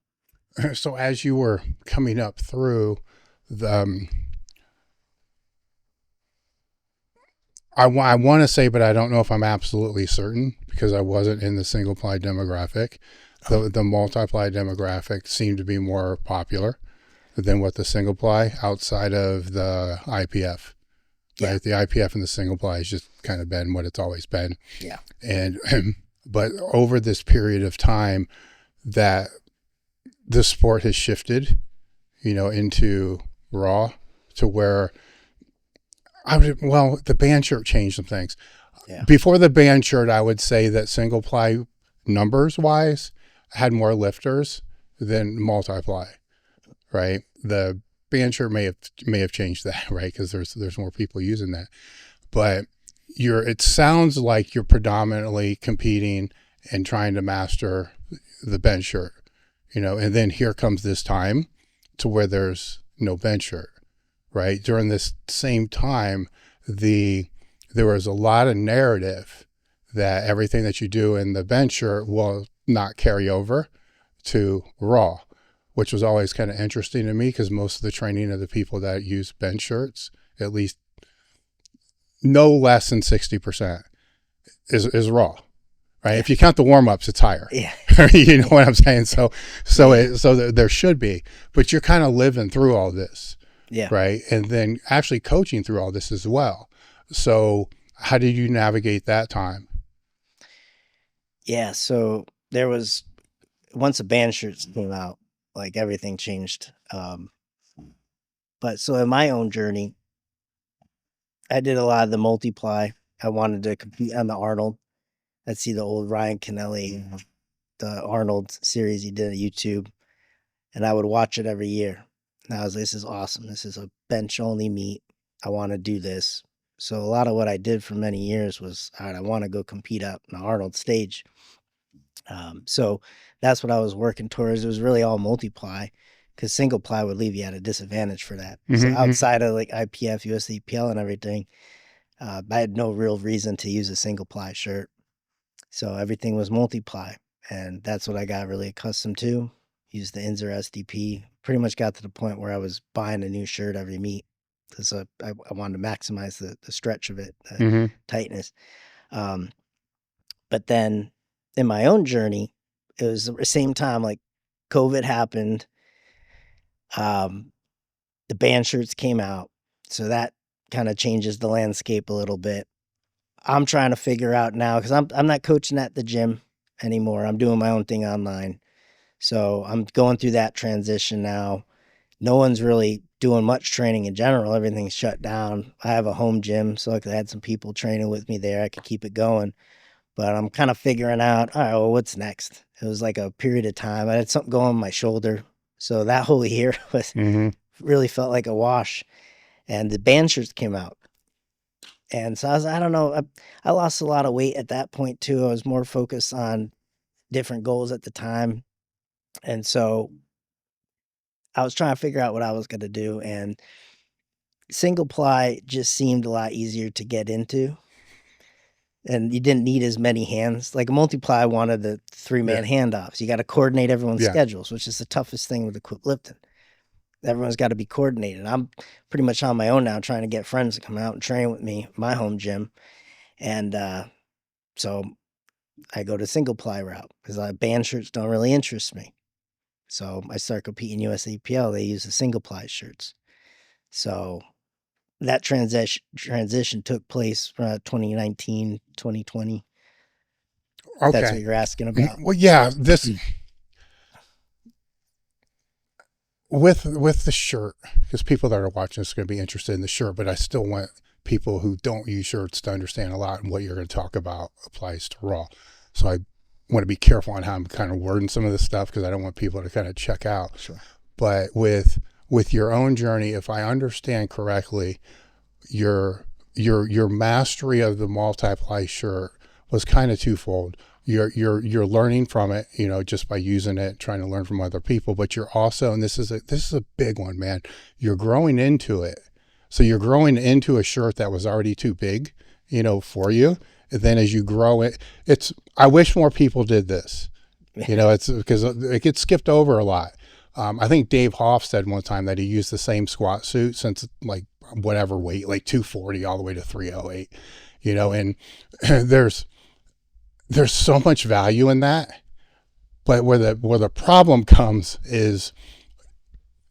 So as you were coming up through the, I want to say, but I don't know if I'm absolutely certain because I wasn't in the single ply demographic. The multi-ply demographic seemed to be more popular than what the single ply outside of the IPF. Yeah. Right? The IPF and the single ply has just kind of been what it's always been. Yeah. But over this period of time that the sport has shifted, into raw to where the band shirt changed some things. Yeah. Before the band shirt, I would say that single ply numbers wise had more lifters than multi-ply, right? The band shirt may have changed that, right? Because there's more people using that, but it sounds like you're predominantly competing and trying to master the bench shirt, and then here comes this time to where there's no bench shirt, right? During this same time, there was a lot of narrative that everything that you do in the bench shirt will not carry over to raw, which was always kind of interesting to me because most of the training of the people that use bench shirts, at least no less than 60% is raw, right? If you count the warm-ups, it's higher. Yeah. You know what I'm saying? So there should be, but you're kind of living through all this. Yeah. Right. And then actually coaching through all this as well. So how did you navigate that time? Yeah. So there was, once the band shirts came out, like everything changed. But so in my own journey, I did a lot of the multi-ply. I wanted to compete on the Arnold. I'd see the old Ryan Kennelly, the Arnold series he did at YouTube, and I would watch it every year. And I was like, this is awesome. This is a bench only meet. I want to do this. So a lot of what I did for many years was, all right, I want to go compete out in the Arnold stage. So that's what I was working towards. It was really all multiply, because single ply would leave you at a disadvantage for that. So outside of like IPF, USDPL, and everything, I had no real reason to use a single ply shirt. So everything was multiply, and that's what I got really accustomed to. Use the Inzer SDP. Pretty much got to the point where I was buying a new shirt every meet, because I wanted to maximize the stretch of it, the tightness. But then in my own journey, it was the same time, like COVID happened. The band shirts came out. So that kind of changes the landscape a little bit. I'm trying to figure out now, because I'm not coaching at the gym anymore. I'm doing my own thing online. So I'm going through that transition now. No one's really doing much training in general. Everything's shut down. I have a home gym, so I had some people training with me there. I could keep it going. But I'm kind of figuring out, all right, well, what's next? It was like a period of time. I had something going on my shoulder. So that whole year was really felt like a wash. And the band shirts came out. And so I don't know, I lost a lot of weight at that point too. I was more focused on different goals at the time. And so I was trying to figure out what I was going to do. And single ply just seemed a lot easier to get into. And you didn't need as many hands. Like a multiply wanted the 3-man handoffs. You got to coordinate everyone's schedules, which is the toughest thing with equip lifting. Everyone's got to be coordinated. I'm pretty much on my own now, trying to get friends to come out and train with me, my home gym. And so I go to single ply route, because band shirts don't really interest me. So I start competing USAPL. They use the single ply shirts. So that transition took place 2019, 2020. Okay. That's what you're asking about. Well, yeah, this with the shirt, because people that are watching this are going to be interested in the shirt, but I still want people who don't use shirts to understand a lot, and what you're going to talk about applies to raw. So I want to be careful on how I'm kind of wording some of this stuff, because I don't want people to kind of check out. Sure. But with your own journey, if I understand correctly, your mastery of the Multi-Ply shirt was kind of twofold. You're learning from it, just by using it, trying to learn from other people, but you're also, and this is a big one, man, you're growing into it. So you're growing into a shirt that was already too big, for you. And then as you grow it, I wish more people did this. It's because it gets skipped over a lot. I think Dave Hoff said one time that he used the same squat suit since like whatever weight, like 240 all the way to 308, and there's so much value in that. But where the problem comes is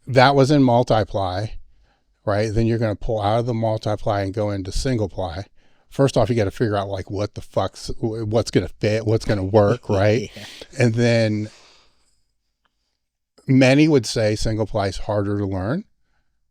that was in multiply, right? Then you're going to pull out of the multiply and go into single ply. First off, you got to figure out like what's going to fit, what's going to work, right? Yeah. And then many would say single ply is harder to learn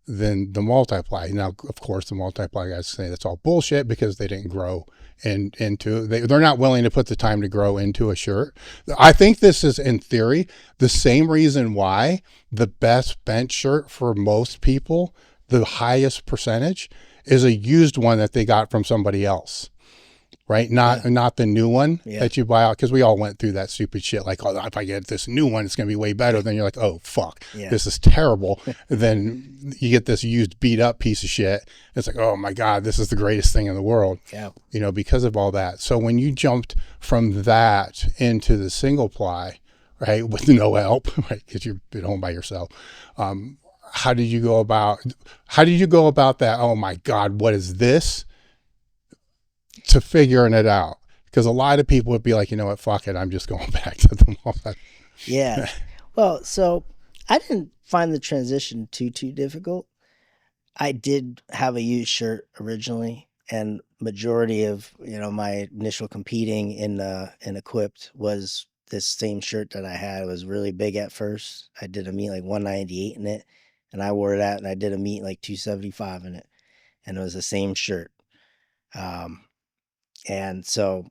than the multiply. Now, of course, the multiply guys say that's all bullshit, because they didn't grow they're not willing to put the time to grow into a shirt. I think this is, in theory, the same reason why the best bench shirt for most people, the highest percentage, is a used one that they got from somebody else, right? Not the new one that you buy out, because we all went through that stupid shit. Like, oh, if I get this new one, it's going to be way better. Then you're like, oh, fuck, this is terrible. Then you get this used, beat up piece of shit. It's like, oh my God, this is the greatest thing in the world, because of all that. So when you jumped from that into the single ply, right, with no help, right, because you've been home by yourself, how did you go about that? Oh my God, what is this? To figuring it out, because a lot of people would be like, you know what, fuck it, I'm just going back to the multi. Yeah. Well, so I didn't find the transition too difficult. I did have a used shirt originally, and majority of my initial competing in equipped was this same shirt that I had. It was really big at first. I did a meet like 198 in it, and I wore that, and I did a meet like 275 in it, and it was the same shirt. And so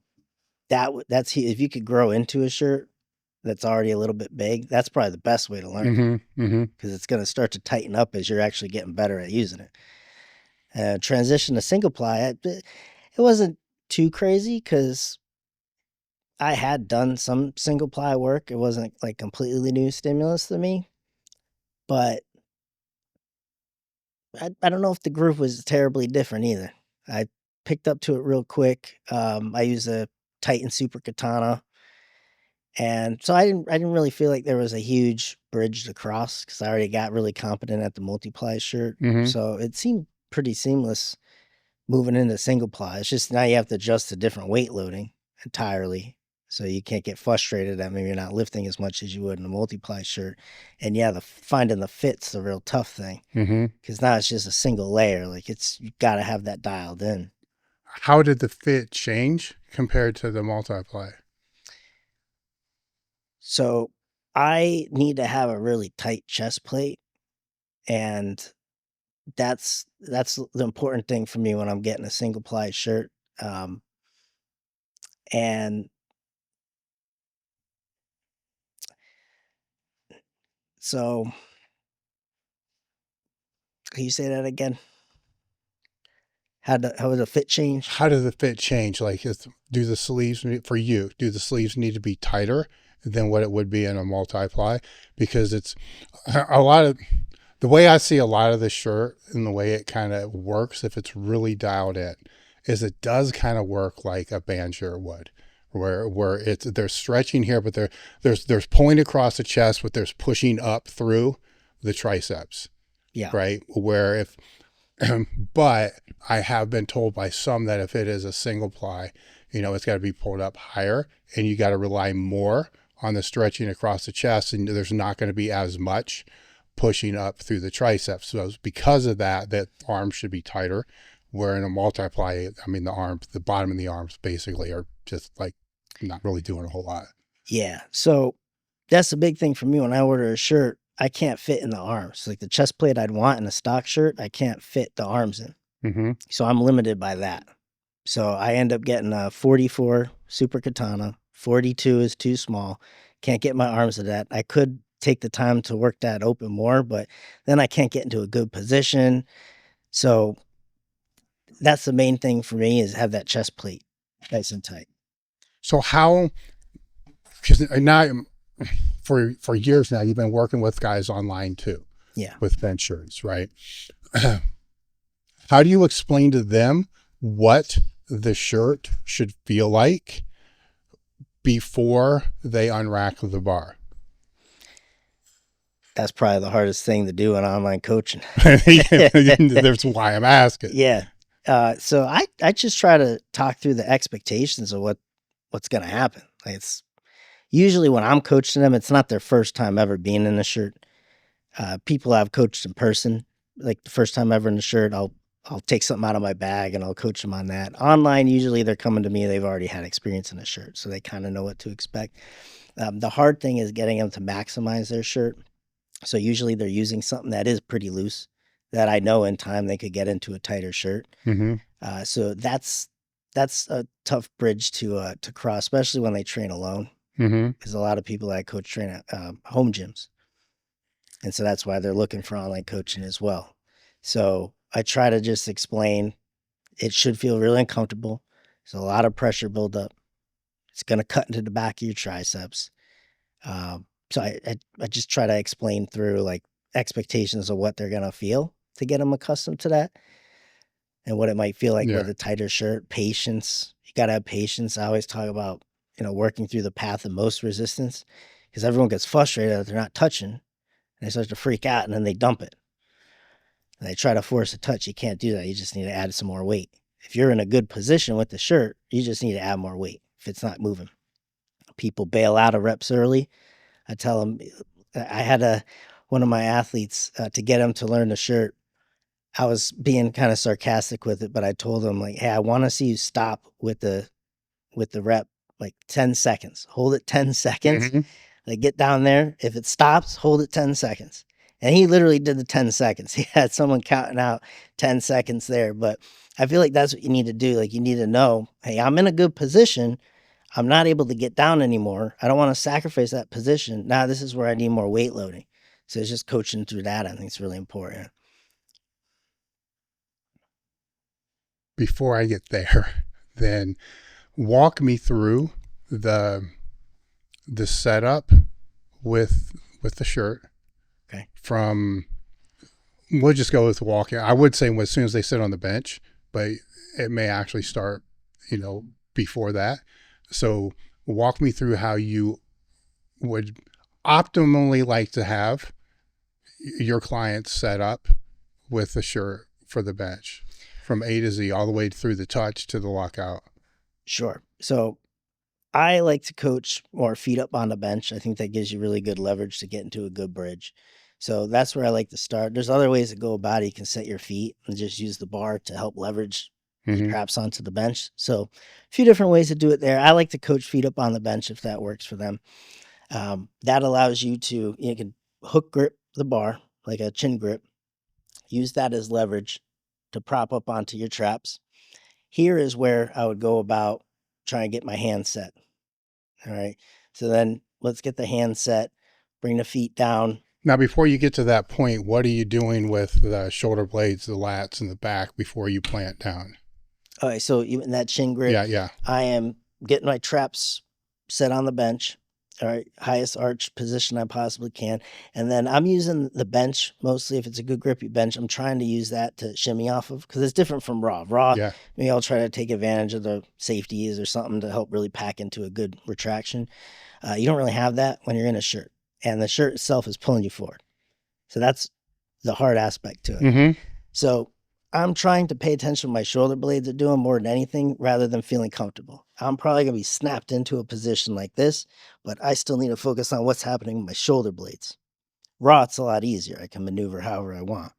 that's if you could grow into a shirt that's already a little bit big, that's probably the best way to learn, because it's going to start to tighten up as you're actually getting better at using it. Transition to single ply, it wasn't too crazy because I had done some single ply work. It wasn't like completely new stimulus to me, but I don't know if the groove was terribly different either. I picked up to it real quick. I use a Titan Super Katana, and so I didn't really feel like there was a huge bridge to cross because I already got really competent at the Multi-Ply shirt. Mm-hmm. So it seemed pretty seamless moving into single ply. It's just now you have to adjust to different weight loading entirely. So you can't get frustrated that maybe you're not lifting as much as you would in a multi-ply shirt. And yeah, finding the fit's the real tough thing Mm-hmm. because now it's just a single layer. Like you got to have that dialed in. How did the fit change compared to the Multi-Ply? So I need to have a really tight chest plate, and that's the important thing for me when I'm getting a single ply shirt. And so can you say that again? How would the fit change? How does the fit change? Like, do the sleeves for you? Do the sleeves need to be tighter than what it would be in a Multi-Ply? Because it's a lot of the way I see a lot of the shirt and the way it kind of works. If it's really dialed in, is it does kind of work like a band shirt would, where they're stretching here, but there's pulling across the chest, but there's pushing up through the triceps. Yeah. Right. Where if but I have been told by some that if it is a single ply, it's got to be pulled up higher and you got to rely more on the stretching across the chest, and there's not going to be as much pushing up through the triceps. So because of that arms should be tighter, where in a Multi-Ply, I mean, the bottom of the arms basically are just like not really doing a whole lot. Yeah. So that's the big thing for me when I order a shirt. I can't fit in the arms. Like the chest plate I'd want in a stock shirt, I can't fit the arms in. Mm-hmm. So I'm limited by that. So I end up getting a 44 Super Katana. 42 is too small. Can't get my arms to that. I could take the time to work that open more, but then I can't get into a good position. So that's the main thing for me is have that chest plate nice and tight. So because now for years now, you've been working with guys online too. Yeah. With bench shirts, right? How do you explain to them what the shirt should feel like before they unrack the bar? That's probably the hardest thing to do in online coaching. That's why I'm asking. Yeah. So I just try to talk through the expectations of what's going to happen. Like it's usually when I'm coaching them, it's not their first time ever being in a shirt. People I've coached in person, like the first time ever in a shirt, I'll take something out of my bag and I'll coach them on that. Online, usually they're coming to me, they've already had experience in a shirt, so they kind of know what to expect. The hard thing is getting them to maximize their shirt. So usually they're using something that is pretty loose that I know in time they could get into a tighter shirt. Mm-hmm. So that's a tough bridge to cross, especially when they train alone. Mm-hmm. Because a lot of people that I coach train at home gyms. And so that's why they're looking for online coaching as well. So I try to just explain it should feel really uncomfortable. There's a lot of pressure buildup. It's going to cut into the back of your triceps. So I just try to explain through like expectations of what they're going to feel to get them accustomed to that and what it might feel like with a tighter shirt. Patience. You got to have patience. I always talk about, working through the path of most resistance because everyone gets frustrated that they're not touching and they start to freak out and then they dump it. And they try to force a touch. You can't do that. You just need to add some more weight. If you're in a good position with the shirt, you just need to add more weight if it's not moving. People bail out of reps early. I tell them, I had one of my athletes to get him to learn the shirt. I was being kind of sarcastic with it, but I told him like, hey, I want to see you stop with the rep like 10 seconds. Hold it 10 seconds. Mm-hmm. Like get down there. If it stops, hold it 10 seconds. And he literally did the 10 seconds. He had someone counting out 10 seconds there. But I feel like that's what you need to do. Like you need to know, hey, I'm in a good position. I'm not able to get down anymore. I don't want to sacrifice that position. Now this is where I need more weight loading. So it's just coaching through that. I think it's really important. before I get there, then walk me through the setup with the shirt. Okay. We'll just go with walking. I would say as soon as they sit on the bench, but it may actually start, before that. So walk me through how you would optimally like to have your clients set up with the shirt for the bench from A to Z, all the way through the touch to the lockout. Sure. So I like to coach more feet up on the bench. I think that gives you really good leverage to get into a good bridge. So that's where I like to start. There's other ways to go about it. You can set your feet and just use the bar to help leverage the traps onto the bench. So a few different ways to do it there. I like to coach feet up on the bench if that works for them. That allows you can hook grip the bar like a chin grip. Use that as leverage to prop up onto your traps. Here is where I would go about trying to get my hand set. All right. So then let's get the hand set, bring the feet down. Now, before you get to that point, what are you doing with the shoulder blades, the lats, and the back before you plant down? All right. So even that chin grip, Yeah. I am getting my traps set on the bench. All right. Highest arch position I possibly can. And then I'm using the bench mostly. If it's a good grippy bench, I'm trying to use that to shimmy off of, because it's different from raw. Yeah. Maybe I'll try to take advantage of the safeties or something to help really pack into a good retraction. You don't really have that when you're in a shirt, and the shirt itself is pulling you forward. So that's the hard aspect to it. So I'm trying to pay attention to what my shoulder blades are doing more than anything, rather than feeling comfortable. I'm probably going to be snapped into a position like this, but I still need to focus on what's happening with my shoulder blades. Raw, it's a lot easier. I can maneuver however I want.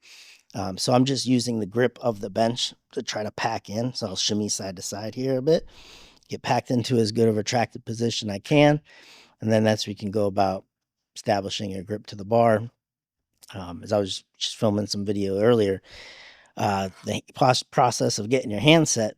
So I'm just using the grip of the bench to try to pack in. So I'll shimmy side to side here a bit, get packed into as good of a retracted position I can. And then that's where you can go about establishing your grip to the bar. As I was just filming some video earlier, the process of getting your hand set.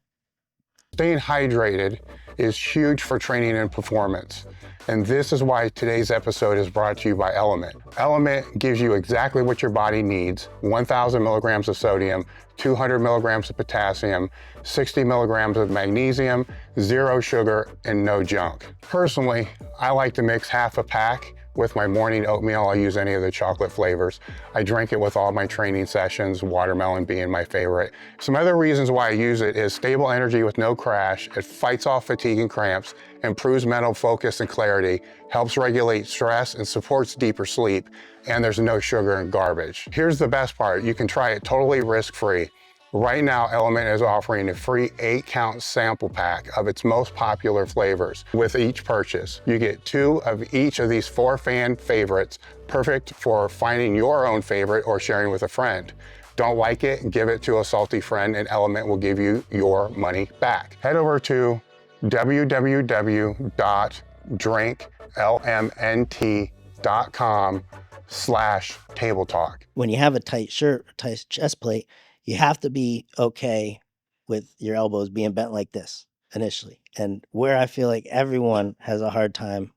Staying hydrated is huge for training and performance. And this is why today's episode is brought to you by Element. Element gives you exactly what your body needs: 1,000 milligrams of sodium, 200 milligrams of potassium, 60 milligrams of magnesium, 0 sugar, and no junk. Personally, I like to mix half a pack with my morning oatmeal. I'll use any of the chocolate flavors. I drink it with all my training sessions, watermelon being my favorite. Some other reasons why I use it is stable energy with no crash. It fights off fatigue and cramps, improves mental focus and clarity, helps regulate stress, and supports deeper sleep. And there's no sugar and garbage. Here's the best part: you can try it totally risk-free. Right now, Element is offering a free 8-count sample pack of its most popular flavors. With each purchase, you get 2 of each of these 4 fan favorites, perfect for finding your own favorite or sharing with a friend. Don't like it? Give it to a salty friend, and Element will give you your money back. Head over to www.drinklmnt.com/table talk. When you have a tight shirt, or tight chest plate, you have to be okay with your elbows being bent like this initially. And where I feel like everyone has a hard time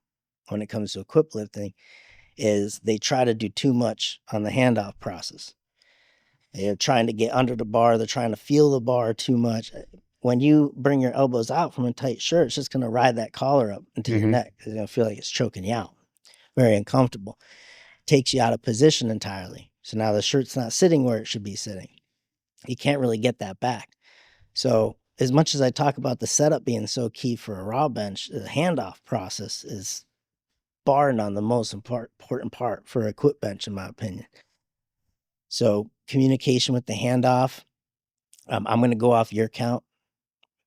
when it comes to equip lifting is they try to do too much on the handoff process. They're trying to get under the bar. They're trying to feel the bar too much. When you bring your elbows out from a tight shirt, it's just going to ride that collar up into your neck. It's going to feel like it's choking you out. Very uncomfortable. Takes you out of position entirely. So now the shirt's not sitting where it should be sitting. You can't really get that back. So as much as I talk about the setup being so key for a raw bench, the handoff process is bar none the most important part for a equip bench, in my opinion. So communication with the handoff. I'm going to go off your count,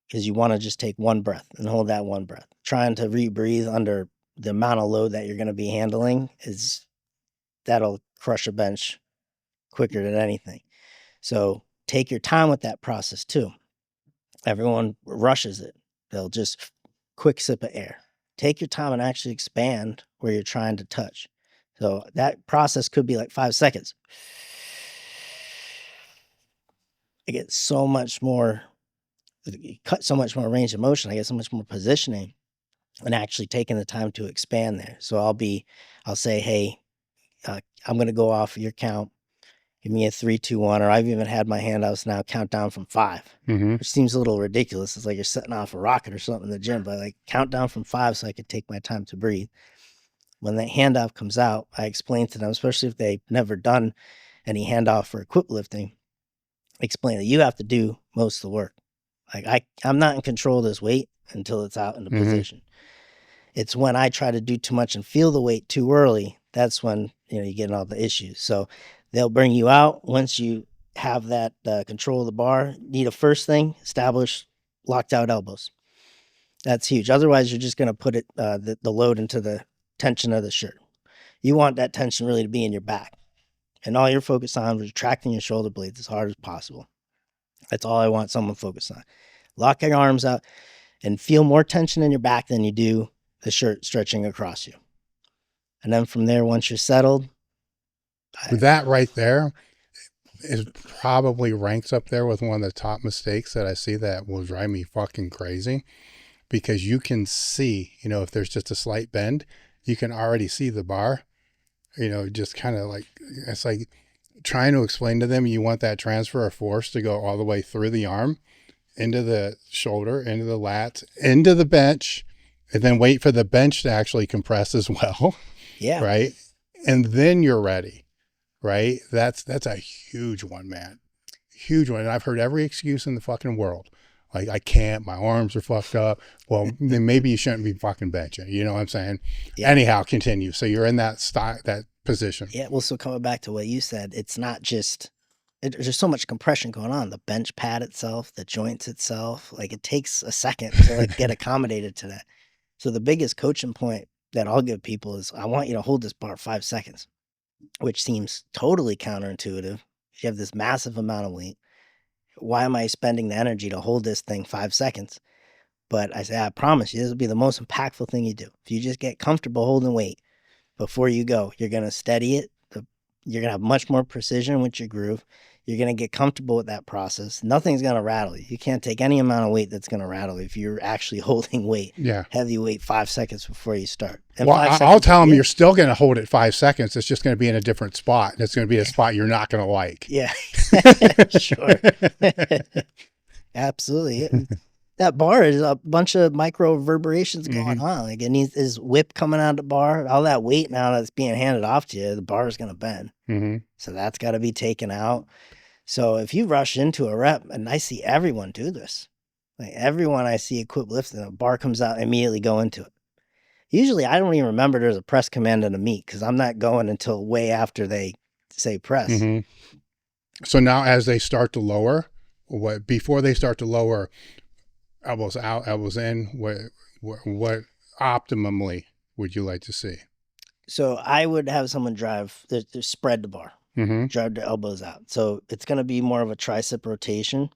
because you want to just take one breath and hold that one breath. Trying to rebreathe under the amount of load that you're going to be handling that'll crush a bench quicker than anything. So take your time with that process too. Everyone rushes it. They'll just quick sip of air. Take your time and actually expand where you're trying to touch. So that process could be like 5 seconds. I get so much more, you cut so much more range of motion. I get so much more positioning and actually taking the time to expand there. So I'll say, hey, I'm going to go off your count. give me a 3, 2, 1, or I've even had my handoffs now count down from 5, which seems a little ridiculous. It's like you're setting off a rocket or something in the gym, but like count down from 5 so I could take my time to breathe. When that handoff comes out, I explain to them, especially if they've never done any handoff for equip lifting, explain that you have to do most of the work. Like I'm not in control of this weight until it's out in the position. It's when I try to do too much and feel the weight too early, that's when you get all the issues. So they'll bring you out once you have that control of the bar. Need a first thing, establish locked out elbows. That's huge. Otherwise, you're just going to put it the load into the tension of the shirt. You want that tension really to be in your back. And all you're focused on is retracting your shoulder blades as hard as possible. That's all I want someone focused on. Lock your arms out and feel more tension in your back than you do the shirt stretching across you. And then from there, once you're settled. That right there is probably ranks up there with one of the top mistakes that I see that will drive me fucking crazy, because you can see, if there's just a slight bend, you can already see the bar, just kind of like, it's like trying to explain to them you want that transfer of force to go all the way through the arm, into the shoulder, into the lats, into the bench, and then wait for the bench to actually compress as well. Yeah. Right. And then you're ready. Right. That's a huge one, man. Huge one. And I've heard every excuse in the fucking world. Like, I can't, my arms are fucked up. Well, then maybe you shouldn't be fucking benching. You know what I'm saying? Yeah. Anyhow, continue. So you're in that position. Yeah. Well, so coming back to what you said, it's not just, there's so much compression going on. The bench pad itself, the joints itself, like it takes a second to get accommodated to that. So the biggest coaching point that I'll give people is, I want you to hold this bar 5 seconds, which seems totally counterintuitive. You have this massive amount of weight. Why am I spending the energy to hold this thing 5 seconds? But I say, I promise you, this will be the most impactful thing you do. If you just get comfortable holding weight before you go, you're going to steady it. You're going to have much more precision with your groove. You're going to get comfortable with that process. Nothing's going to rattle you. You can't take any amount of weight that's going to rattle you if you're actually holding weight, heavy weight, 5 seconds before you start. And I'll tell them you're still going to hold it 5 seconds. It's just going to be in a different spot. And it's going to be a spot you're not going to like. Yeah, sure. Absolutely. That bar is a bunch of micro reverberations going on. Like it needs this whip coming out of the bar. All that weight now that's being handed off to you, the bar is going to bend. So that's got to be taken out. So if you rush into a rep, and I see everyone do this, like everyone I see equip lifting, a bar comes out, immediately go into it. Usually I don't even remember there's a press command in a meet because I'm not going until way after they say press. So now as they start to lower, before they start to lower, elbows out, elbows in, what optimally would you like to see? So I would have someone spread the bar, drive the elbows out. So it's going to be more of a tricep rotation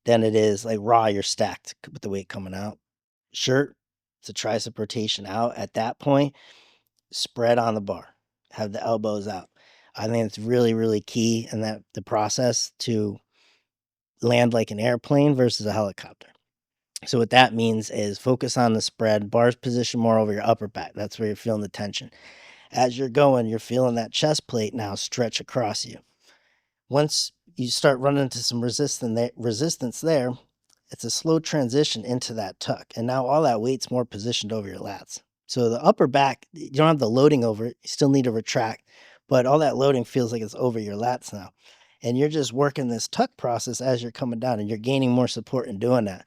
than it is like raw, you're stacked with the weight coming out. Shirt, it's a tricep rotation out. At that point, spread on the bar, have the elbows out. I think it's really, really key in the process to land like an airplane versus a helicopter. So what that means is focus on the spread, bars position more over your upper back. That's where you're feeling the tension. As you're going, you're feeling that chest plate now stretch across you. Once you start running into some resistance there, it's a slow transition into that tuck. And now all that weight's more positioned over your lats. So the upper back, you don't have the loading over it. You still need to retract, but all that loading feels like it's over your lats now. And you're just working this tuck process as you're coming down, and you're gaining more support in doing that.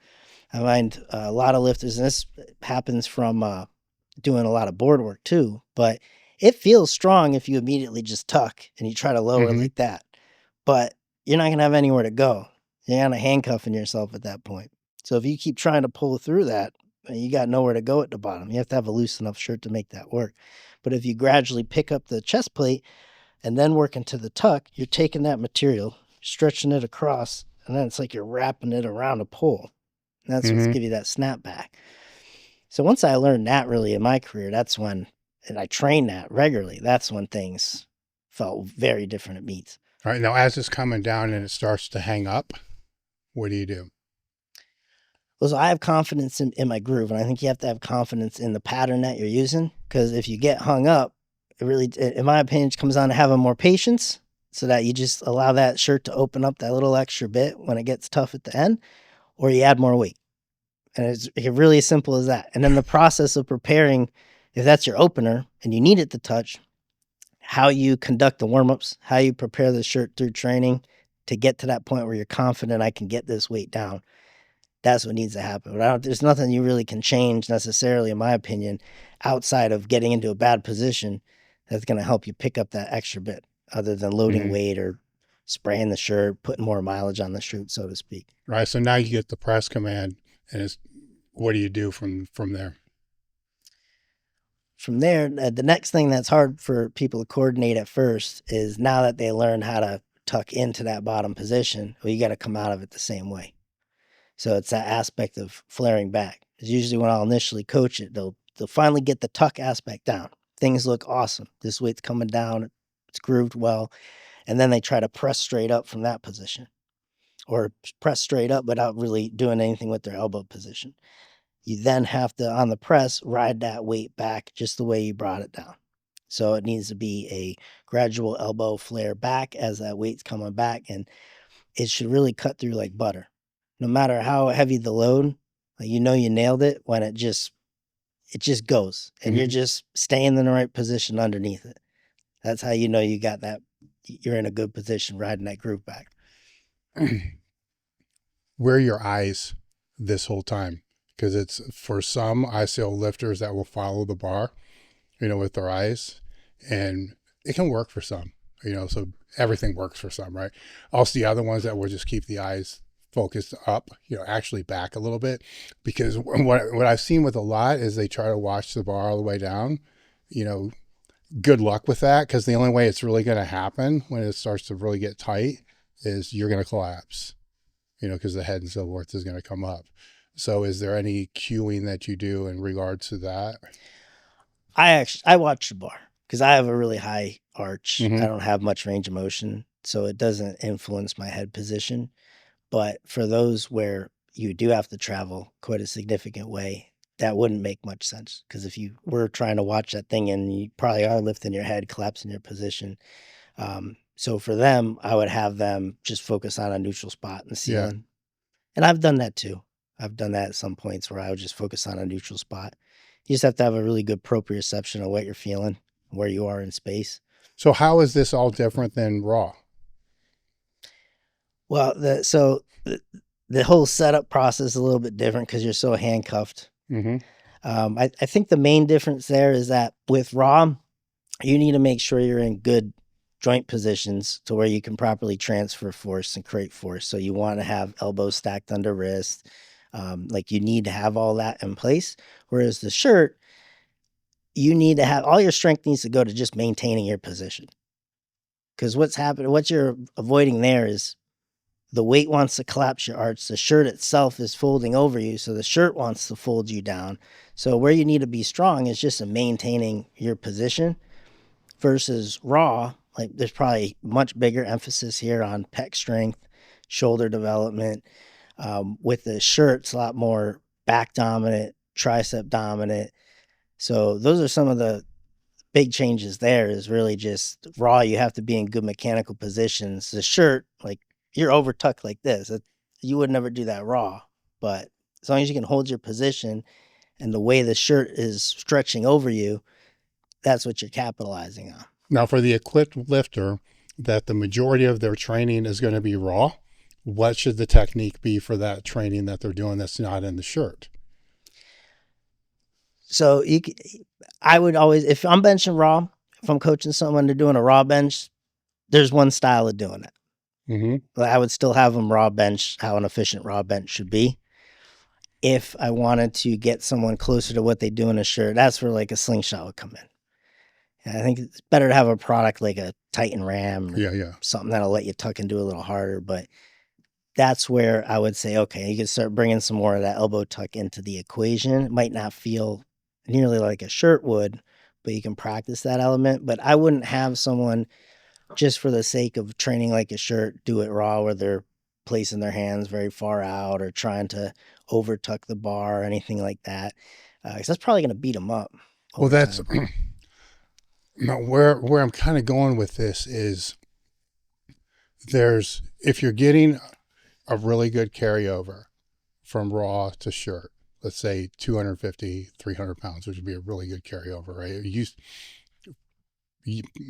I find a lot of lifters, and this happens from doing a lot of board work too, but it feels strong if you immediately just tuck and you try to lower like that. But you're not going to have anywhere to go. You're kind of handcuffing yourself at that point. So if you keep trying to pull through that, you got nowhere to go at the bottom. You have to have a loose enough shirt to make that work. But if you gradually pick up the chest plate and then work into the tuck, you're taking that material, stretching it across, and then it's like you're wrapping it around a pole. And that's what's give you that snapback. So once I learned that really in my career, that's when, and I trained that regularly, that's when things felt very different at meets. All right. Now, as it's coming down and it starts to hang up, what do you do? Well, so I have confidence in my groove, and I think you have to have confidence in the pattern that you're using, because if you get hung up, it really, in my opinion, it comes down to having more patience so that you just allow that shirt to open up that little extra bit when it gets tough at the end, or you add more weight. And it's really as simple as that. And then the process of preparing, if that's your opener and you need it to touch, how you conduct the warm-ups, how you prepare the shirt through training to get to that point where you're confident I can get this weight down. That's what needs to happen. But there's nothing you really can change necessarily, in my opinion, outside of getting into a bad position that's going to help you pick up that extra bit, other than loading weight or spraying the shirt, putting more mileage on the shirt, so to speak. Right. So now you get the press command, and what do you do from there? From there, the next thing that's hard for people to coordinate at first is, now that they learn how to tuck into that bottom position, well, you got to come out of it the same way. So it's that aspect of flaring back. It's usually when I'll initially coach it, they'll finally get the tuck aspect down. Things look awesome. This weight's coming down. It's grooved well. And then they try to press straight up from that position, or press straight up without really doing anything with their elbow position. You then have to, on the press, ride that weight back just the way you brought it down. So it needs to be a gradual elbow flare back as that weight's coming back, and it should really cut through like butter. No matter how heavy the load, you nailed it when it just goes, and you're just staying in the right position underneath it. That's how you got that. You're in a good position riding that groove back. Where are your eyes this whole time? Because it's, for some ICL lifters that will follow the bar, with their eyes, and it can work for some, so everything works for some, right? Also, the other ones that will just keep the eyes focused up, actually back a little bit, because what I've seen with a lot is they try to watch the bar all the way down. Good luck with that, because the only way it's really going to happen when it starts to really get tight is you're going to collapse, because the head and so forth is going to come up. So is there any cueing that you do in regards to that? I watch the bar because I have a really high arch. I don't have much range of motion, so it doesn't influence my head position. But for those where you do have to travel quite a significant way, that wouldn't make much sense, because if you were trying to watch that thing, and you probably are lifting your head, collapsing your position. So for them, I would have them just focus on a neutral spot in the ceiling. Yeah. And I've done that too. I've done that at some points where I would just focus on a neutral spot. You just have to have a really good proprioception of what you're feeling, where you are in space. So how is this all different than raw? Well, the whole setup process is a little bit different because you're so handcuffed. I think the main difference there is that with raw, you need to make sure you're in good joint positions to where you can properly transfer force and create force. So you want to have elbows stacked under wrist. You need to have all that in place. Whereas the shirt, you need to have all your strength needs to go to just maintaining your position. Because what you're avoiding there is the weight wants to collapse your arch. The shirt itself is folding over you, so the shirt wants to fold you down. So where you need to be strong is just in maintaining your position. Versus raw, there's probably much bigger emphasis here on pec strength, shoulder development. With the shirt, it's a lot more back dominant, tricep dominant. So those are some of the big changes there. Is really just raw, you have to be in good mechanical positions. The shirt, you're over tucked like this. You would never do that raw. But as long as you can hold your position and the way the shirt is stretching over you, that's what you're capitalizing on. Now, for the equipped lifter, that the majority of their training is going to be raw, what should the technique be for that training that they're doing that's not in the shirt? So I would always, if I'm benching raw, if I'm coaching someone, they're doing a raw bench, there's one style of doing it. I would still have them raw bench how an efficient raw bench should be. If I wanted to get someone closer to what they do in a shirt, that's where a slingshot would come in. And I think it's better to have a product like a Titan Ram or something that'll let you tuck and do a little harder. But that's where I would say, okay, you can start bringing some more of that elbow tuck into the equation. It might not feel nearly like a shirt would, but you can practice that element. But I wouldn't have someone, just for the sake of training like a shirt, do it raw where they're placing their hands very far out or trying to over tuck the bar or anything like that. Because that's probably going to beat them up. Well, that's now where I'm kind of going with this is, if you're getting a really good carryover from raw to shirt, let's say 250, 300 pounds, which would be a really good carryover, right?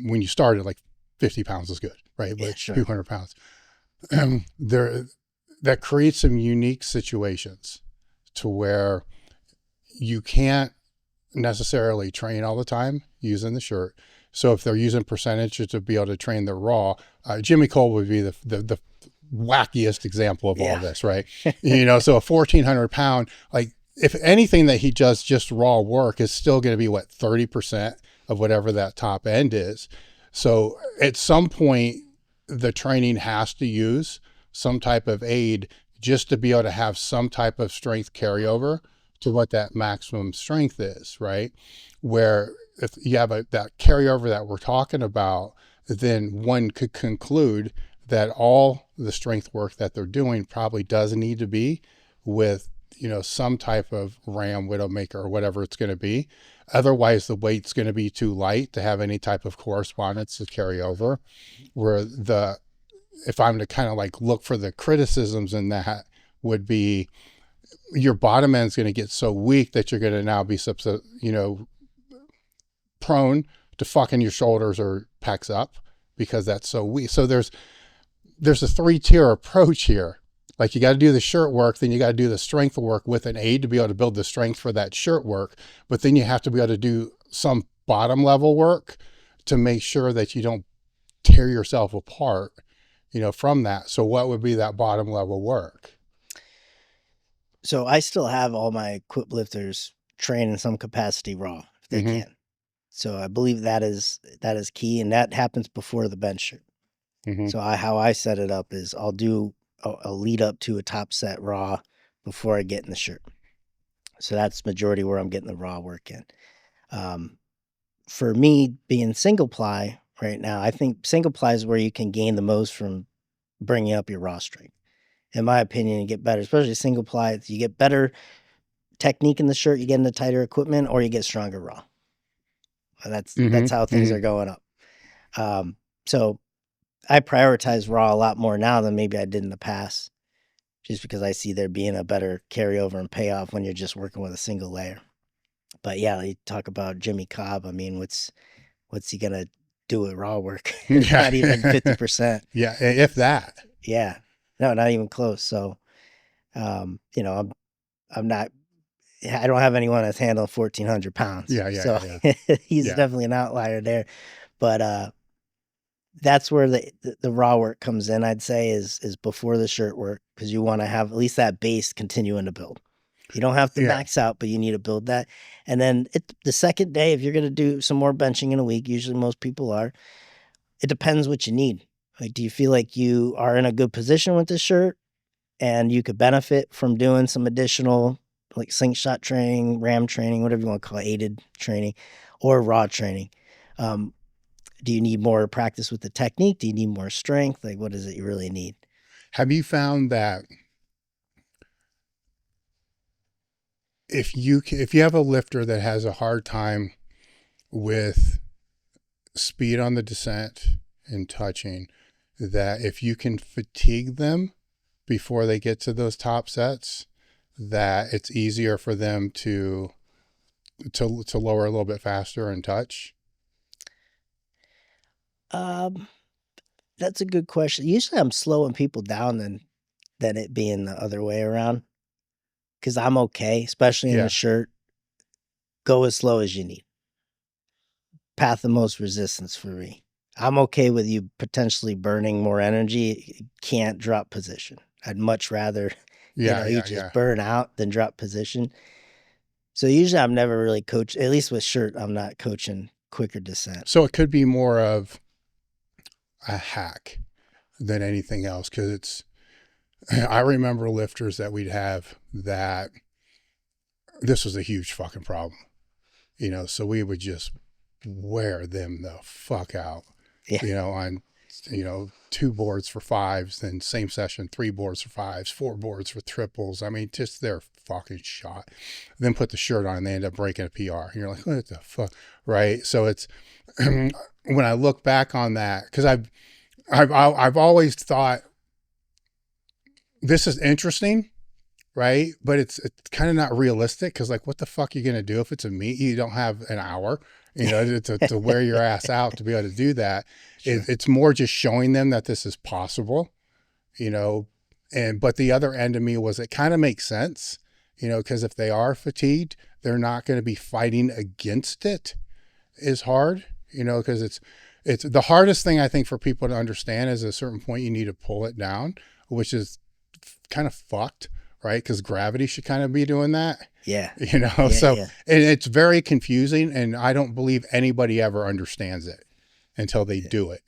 When you started, like 50 pounds is good, right? But Yeah, sure. 200 pounds, that creates some unique situations to where you can't necessarily train all the time using the shirt. So if they're using percentages to be able to train the raw, Jimmy Cole would be the wackiest example of all this, right? So a 1,400 pound, like if anything that he does just raw work is still going to be 30% of whatever that top end is. So at some point, the training has to use some type of aid just to be able to have some type of strength carryover to what that maximum strength is, right? Where if you have that carryover that we're talking about, then one could conclude that all the strength work that they're doing probably does need to be with, some type of RAM, Widowmaker, or whatever it's going to be. Otherwise, the weight's going to be too light to have any type of correspondence to carry over. Where if I'm to kind of like look for the criticisms in that, would be your bottom end's going to get so weak that you're going to now be, prone to fucking your shoulders or pecs up because that's so weak. So there's a 3-tier approach here. Like you got to do the shirt work, then you got to do the strength work with an aid to be able to build the strength for that shirt work. But then you have to be able to do some bottom level work to make sure that you don't tear yourself apart, from that. So what would be that bottom level work? So I still have all my equip lifters train in some capacity raw if they can. So I believe that is key, and that happens before the bench shirt. So how I set it up is I'll do a lead up to a top set raw before I get in the shirt. So that's majority where I'm getting the raw work in. For me, being single ply right now, I think single ply is where you can gain the most from bringing up your raw strength. In my opinion, you get better, especially single ply. You get better technique in the shirt, you get into tighter equipment, or you get stronger raw. That's how things are going up. So I prioritize raw a lot more now than maybe I did in the past, just because I see there being a better carryover and payoff when you're just working with a single layer. But yeah, you talk about Jimmy Cobb. I mean, what's he gonna do with raw work? Not even 50%. Yeah, if that. Yeah, no, not even close. So, I'm not. I don't have anyone that's handling 1,400 pounds. So he's definitely an outlier there. But that's where the raw work comes in, I'd say, is before the shirt work, because you want to have at least that base continuing to build. You don't have to max out, but you need to build that. And then the second day, if you're going to do some more benching in a week, usually most people are, it depends what you need. Like, do you feel like you are in a good position with this shirt and you could benefit from doing some additional like slingshot training, RAM training, whatever you want to call it, aided training, or raw training? Do you need more practice with the technique? Do you need more strength? Like, what is it you really need? Have you found that if you have a lifter that has a hard time with speed on the descent and touching, that if you can fatigue them before they get to those top sets, that it's easier for them to lower a little bit faster and touch? That's a good question. Usually I'm slowing people down than it being the other way around, because I'm okay, especially in the shirt. Go as slow as you need. Path of most resistance for me. I'm okay with you potentially burning more energy. You can't drop position. I'd much rather you just burn out than drop position. So usually I'm never really coach, at least with shirt, I'm not coaching quicker descent. So it could be more of a hack than anything else, because I remember lifters that we'd have that this was a huge fucking problem, so we would just wear them the fuck out, on 2 boards for 5s, then same session 3 boards for 5s, 4 boards for triples. I mean, just they're fucking shot. Then put the shirt on and they end up breaking a PR, and you're like, what the fuck, right? So it's when I look back on that, because I've always thought this is interesting, right? But it's kind of not realistic because, like, what the fuck are you gonna do if it's a meet? You don't have an hour, to wear your ass out to be able to do that. Sure. It's more just showing them that this is possible, but the other end of me was it kind of makes sense, because if they are fatigued, they're not going to be fighting against it as hard, because it's the hardest thing I think for people to understand is at a certain point you need to pull it down, which is kind of fucked, right? Because gravity should kind of be doing that. Yeah. So Yeah. and it's very confusing, and I don't believe anybody ever understands it until they do it,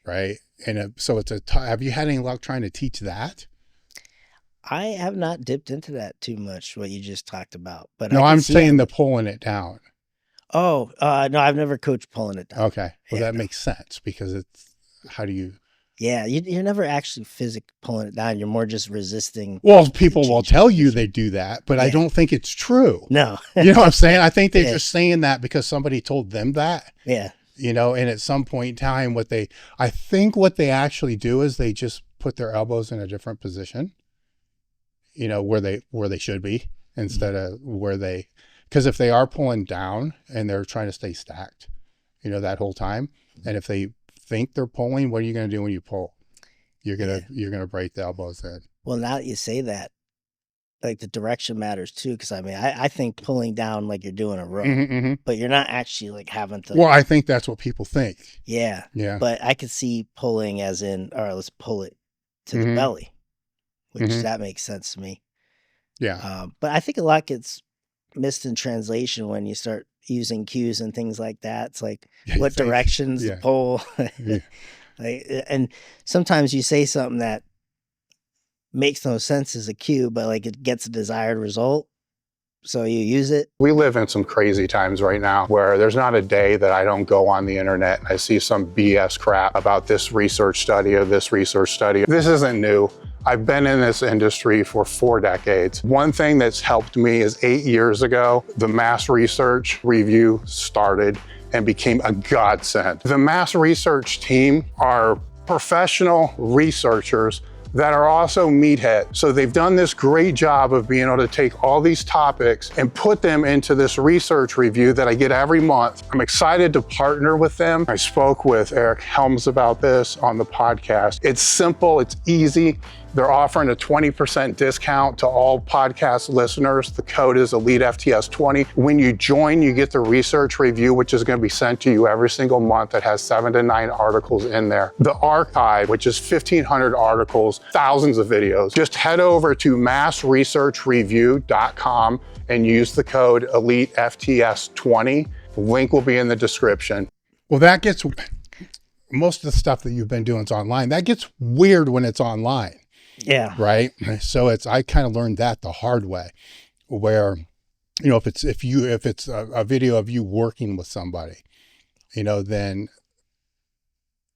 right? And so have you had any luck trying to teach that? I have not dipped into that too much, what you just talked about, but No, I can I'm see saying the pulling it down. Oh, no, I've never coached pulling it down. Okay. Well, Yeah, that no. makes sense because how do you? Yeah, you're never actually physically pulling it down. You're more just resisting. Well, people will change tell you position. they do that, but I Yeah. don't think it's true. No. You know what I'm saying? I think they're Yeah. just saying that because somebody told them that, Yeah. and at some point in time, I think what they actually do is they just put their elbows in a different position, where they should be instead of because if they are pulling down and they're trying to stay stacked, that whole time, and if they think they're pulling, what are you going to do when you pull? You're gonna break the elbows in. Well, now that you say that, like the direction matters too, because I think pulling down like you're doing a row, but you're not actually like having to. Well, I think that's what people think. Yeah. Yeah. But I could see pulling as in, all right, let's pull it to the belly, which that makes sense to me. Yeah. But I think a lot gets missed in translation when you start using cues and things like that. It's like what directions to pull. Yeah. And sometimes you say something that makes no sense as a cue, but like it gets a desired result. So you use it. We live in some crazy times right now where there's not a day that I don't go on the internet and I see some BS crap about this research study or this research study. This isn't new. I've been in this industry for 4 decades. One thing that's helped me is 8 years ago, the mass research review started and became a godsend. The mass research team are professional researchers that are also meatheads. So they've done this great job of being able to take all these topics and put them into this research review that I get every month. I'm excited to partner with them. I spoke with Eric Helms about this on the podcast. It's simple, it's easy. They're offering a 20% discount to all podcast listeners. The code is elitefts20. When you join, you get the research review, which is going to be sent to you every single month. It has 7 to 9 articles in there. The archive, which is 1,500 articles, thousands of videos. Just head over to massresearchreview.com and use the code elitefts20. The link will be in the description. Well, that gets most of the stuff that you've been doing is online. That gets weird when it's online. Yeah. Right. So I kind of learned that the hard way, where, if it's a video of you working with somebody, then,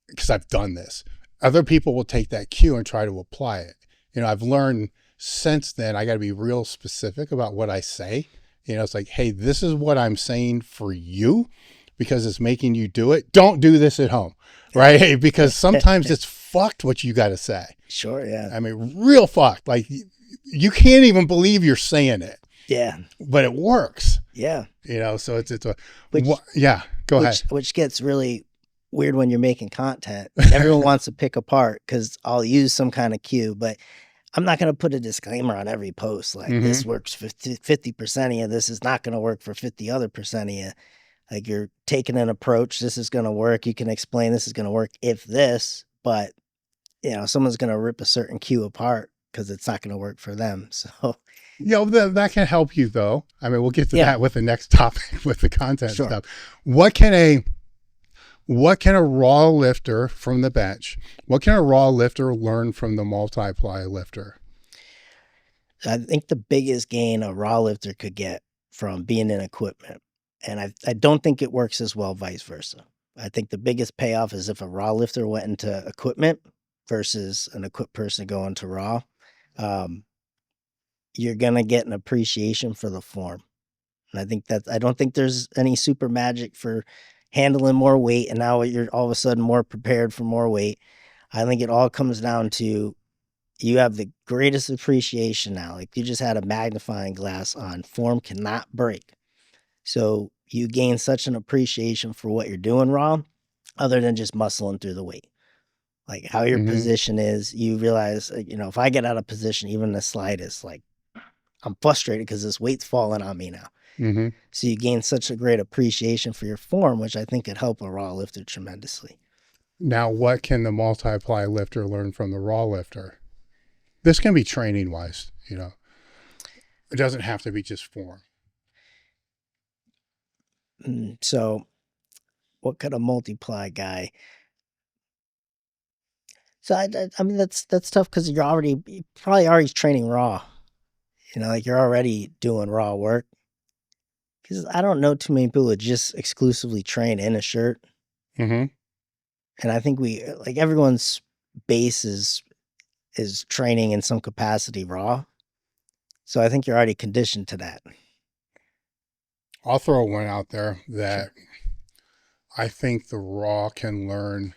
because I've done this, other people will take that cue and try to apply it. I've learned since then, I got to be real specific about what I say. It's like, hey, this is what I'm saying for you because it's making you do it. Don't do this at home. Right. Because sometimes it's fucked what you got to say. Sure. Yeah. I mean, real fucked. Like you can't even believe you're saying it. Yeah. But it works. Yeah. So it's a, yeah, go ahead. Which gets really weird when you're making content. Everyone wants to pick apart because I'll use some kind of cue, but I'm not going to put a disclaimer on every post. Like this works for 50% of you. This is not going to work for 50 other percent of you. Like you're taking an approach. This is going to work. You can explain this is going to work if this, but someone's going to rip a certain cue apart because it's not going to work for them. So, that can help you though. I mean, we'll get to that with the next topic with the content stuff. What can a raw lifter from the bench, what can a raw lifter learn from the Multi-Ply lifter? I think the biggest gain a raw lifter could get from being in equipment, and I don't think it works as well vice versa. I think the biggest payoff is if a raw lifter went into equipment versus an equipped person going to raw, you're going to get an appreciation for the form. And I don't think there's any super magic for handling more weight, and now you're all of a sudden more prepared for more weight. I think it all comes down to you have the greatest appreciation now. Like you just had a magnifying glass on. Form cannot break. So you gain such an appreciation for what you're doing raw, other than just muscling through the weight. Like how your position is, you realize, if I get out of position, even the slightest, like I'm frustrated because this weight's falling on me now. So you gain such a great appreciation for your form, which I think could help a raw lifter tremendously. Now, what can the multi-ply lifter learn from the raw lifter? This can be training wise, It doesn't have to be just form. So what could a multi-ply guy... So I mean, that's tough because you're probably already training raw. Like you're already doing raw work. Because I don't know too many people that just exclusively train in a shirt. And I think everyone's base is training in some capacity raw. So I think you're already conditioned to that. I'll throw one out there that Sure. I think the raw can learn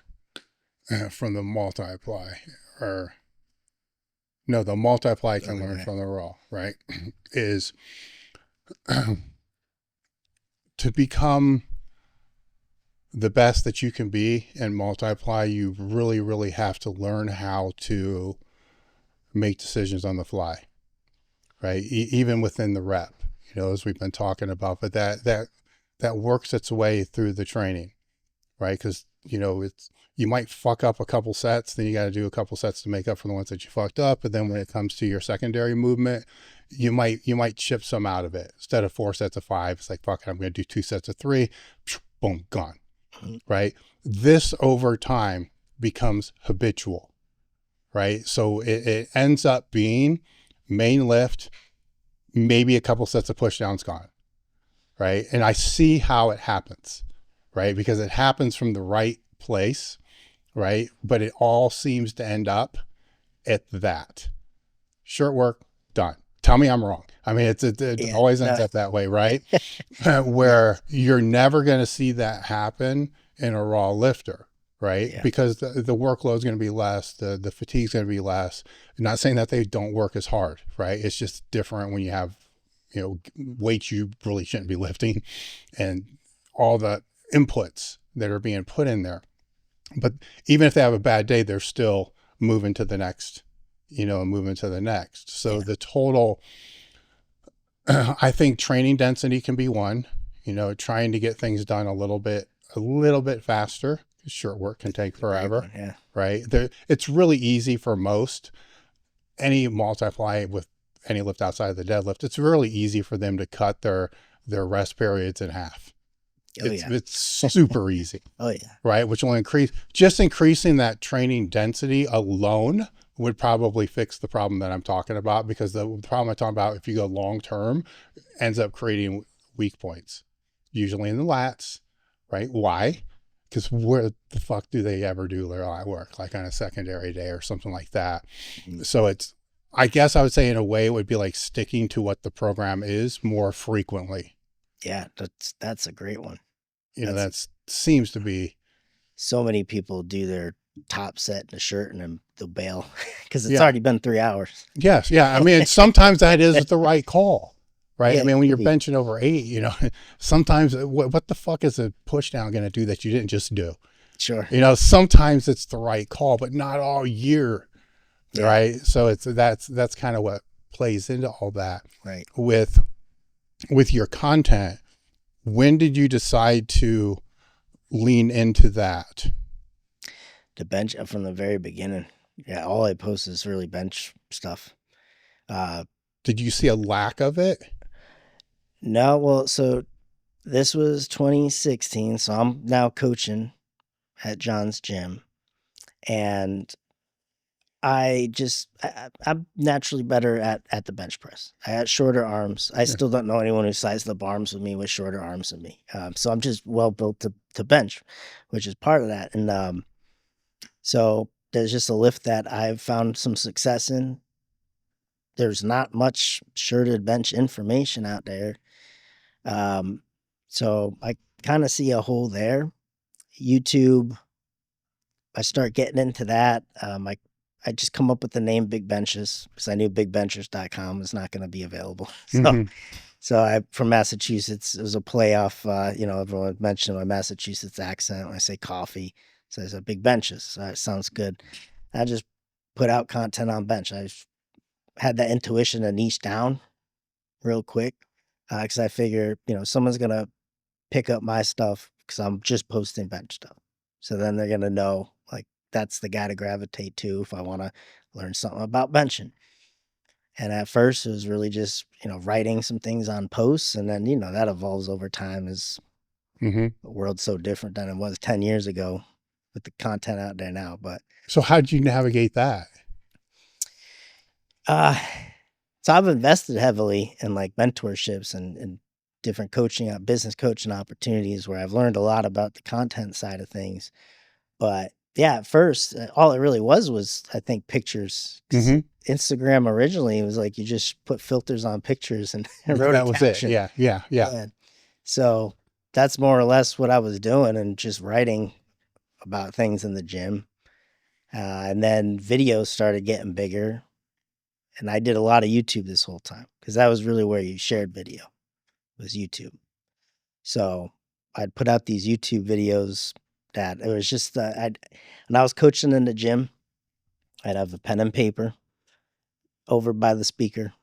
from the multi-ply, the multi-ply can learn from the raw, right? Is to become the best that you can be in multi-ply, you really, really have to learn how to make decisions on the fly, right? Even within the rep, as we've been talking about, but that works its way through the training, right? Because, you might fuck up a couple sets, then you got to do a couple sets to make up for the ones that you fucked up. But then when it comes to your secondary movement, you might chip some out of it. Instead of 4 sets of 5, it's like, fuck it, I'm going to do 2 sets of 3, boom, gone, right? This over time becomes habitual, right? So it ends up being main lift, maybe a couple sets of push downs, gone, right? And I see how it happens, right? Because it happens from the right place, right? But it all seems to end up at that. Shirt work, done. Tell me I'm wrong. I mean, it always ends up that way, right? Where you're never going to see that happen in a raw lifter, right? Yeah. Because the workload is going to be less, the fatigue is going to be less. I'm not saying that they don't work as hard, right? It's just different when you have, weights you really shouldn't be lifting and all the inputs that are being put in there. But even if they have a bad day, they're still moving to the next, moving to the next. So the total, I think training density can be one, trying to get things done a little bit faster. Short work can take forever, right? It's really easy for most, any multi-ply with any lift outside of the deadlift, it's really easy for them to cut their rest periods in half. It's super easy. Right. Which will increasing that training density alone would probably fix the problem that I'm talking about, because the problem I'm talking about, if you go long-term, ends up creating weak points, usually in the lats, right? Why? Because where the fuck do they ever do their lat work? Like on a secondary day or something like that. So I guess I would say in a way it would be like sticking to what the program is more frequently. Yeah, that's a great one. That seems to be. So many people do their top set in a shirt and then they'll bail because it's already been 3 hours. Yes. Yeah. I mean, sometimes that is the right call, right? I mean, when you're benching over 8, sometimes what the fuck is a push down going to do that you didn't just do? Sure. Sometimes it's the right call, but not all year. Yeah. Right. So that's kind of what plays into all that. Right. With your content, when did you decide to lean into that? The bench from the very beginning. Yeah. All I post is really bench stuff. Did you see a lack of it? No. Well, so this was 2016. So I'm now coaching at John's gym, and I'm naturally better at the bench press. I had shorter arms. I still don't know anyone who sized up arms with me with shorter arms than me. So I'm just well built to bench, which is part of that. And so there's just a lift that I've found some success in. There's not much shirted bench information out there. So I kind of see a hole there. YouTube, I start getting into that. I just come up with the name Big Benchas because I knew bigbenchas.com was not going to be available. Mm-hmm. So I from Massachusetts. It was a play off. Everyone mentioned my Massachusetts accent when I say coffee. So I said Big Benchas. So it sounds good. I just put out content on bench. I had that intuition to niche down real quick because I figure someone's gonna pick up my stuff because I'm just posting bench stuff. So then they're gonna know like that's the guy to gravitate to if I want to learn something about benching. And at first, it was really just writing some things on posts, and then that evolves over time as Mm-hmm. the world's so different than it was 10 years ago with the content out there now. But So how'd you navigate that? uh, so I've invested heavily in like mentorships and different coaching, business coaching opportunities where I've learned a lot about the content side of things. But yeah, at first, all it really was I think pictures. 'Cause Mm-hmm. Instagram originally was like you just put filters on pictures and wrote That a was it. caption. Yeah. And so that's more or less what I was doing and just writing about things in the gym. And then videos started getting bigger. And I did a lot of YouTube this whole time because that was really where you shared video was YouTube. So I'd put out these YouTube videos that it was just when I was coaching in the gym, I'd have a pen and paper over by the speaker.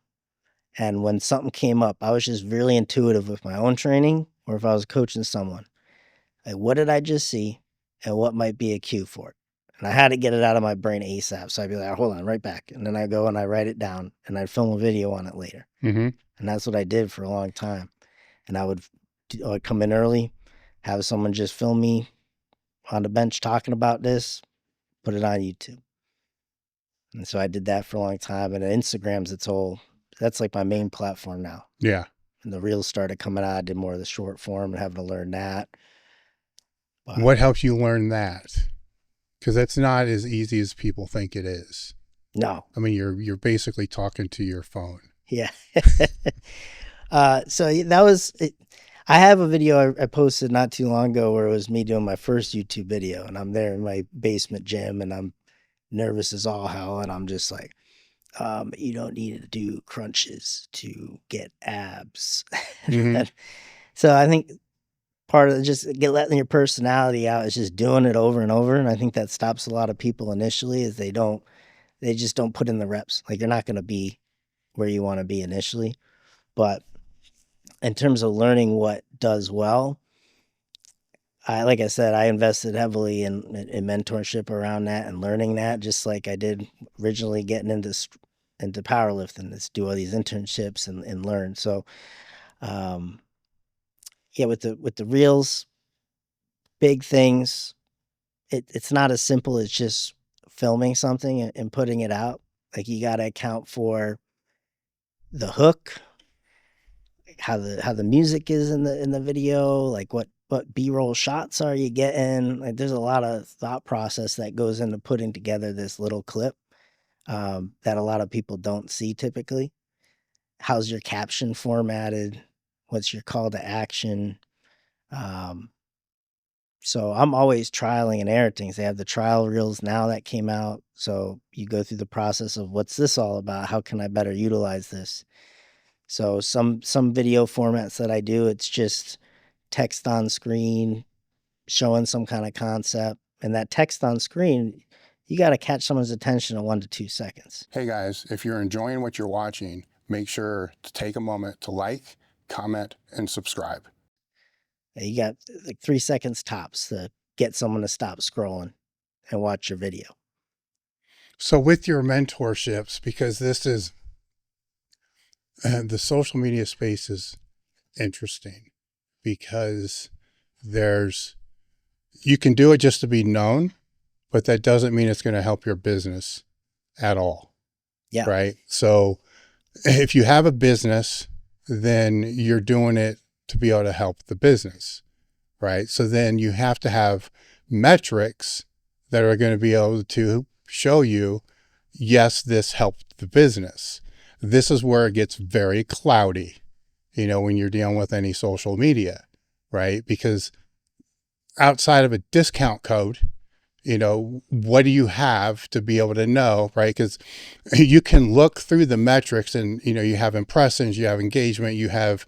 And when something came up, I was just really intuitive with my own training or if I was coaching someone. Like, what did I just see and what might be a cue for it? And I had to get it out of my brain ASAP. So I'd be like, hold on, right back. And then I go and I write it down and I'd film a video on it later. Mm-hmm. And that's what I did for a long time. And I'd come in early, have someone just film me on the bench talking about this, put it on YouTube. And so I did that for a long time. And Instagram's that's like my main platform now. Yeah. And the reels started coming out. I did more of the short form and having to learn that. But What helped you learn that? Because that's not as easy as people think it is. no. I mean, you're basically talking to your phone. Yeah. So that was it. I have a video I posted not too long ago where it was me doing my first YouTube video and I'm there in my basement gym and I'm nervous as all hell. And I'm just like, you don't need to do crunches to get abs. Mm-hmm. So I think part of just letting your personality out is just doing it over and over. And I think that stops a lot of people initially is they just don't put in the reps. Like you're not going to be where you want to be initially. But in terms of learning what does well, like I said, I invested heavily in mentorship around that and learning that, just like I did originally getting into powerlifting. Let's do all these internships and learn. So, yeah, with the reels, big things, it's not as simple as just filming something and putting it out. Like you got to account for the hook, how the music is in the video, like what B-roll shots are you getting? Like there's a lot of thought process that goes into putting together this little clip that a lot of people don't see typically. How's your caption formatted? What's your call to action? So I'm always trialing and erroring things. They have the trial reels now that came out. So you go through the process of what's this all about? How can I better utilize this? So some video formats that I do, it's just text on screen, showing some kind of concept. And that text on screen, you got to catch someone's attention in 1 to 2 seconds. Hey guys, if you're enjoying what you're watching, make sure to take a moment to like, comment, and subscribe. You got like 3 seconds tops to get someone to stop scrolling and watch your video. So with your mentorships, because this is the social media space is interesting because you can do it just to be known, but that doesn't mean it's going to help your business at all. Yeah. Right. So if you have a business, then you're doing it to be able to help the business. Right. So then you have to have metrics that are going to be able to show you, yes, this helped the business. This is where it gets very cloudy, when you're dealing with any social media, right? Because outside of a discount code, you know, what do you have to be able to know, right? Because you can look through the metrics and, you know, you have impressions, you have engagement, you have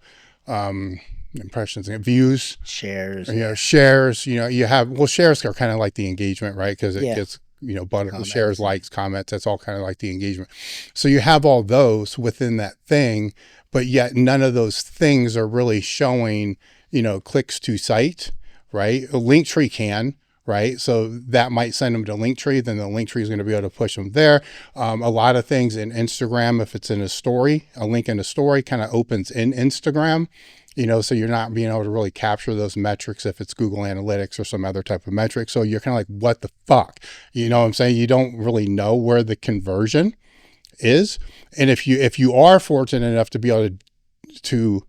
impressions and views, Shares. you know, shares, you know, you have, well, shares are kind of like the engagement, right? Because it Yeah. gets, you know, but Comments. shares, likes, comments, that's all kind of like the engagement. So you have all those within that thing, but yet none of those things are really showing, you know, clicks to site, right? A Linktree can, right? So that might send them to Linktree, then the Linktree is going to be able to push them there. A lot of things in Instagram, if it's in a story, a link in a story kind of opens in Instagram, you know, so you're not being able to really capture those metrics if it's Google Analytics or some other type of metric. So you're kind of like, what the fuck? You know what I'm saying? You don't really know where the conversion is. And if you are fortunate enough to be able to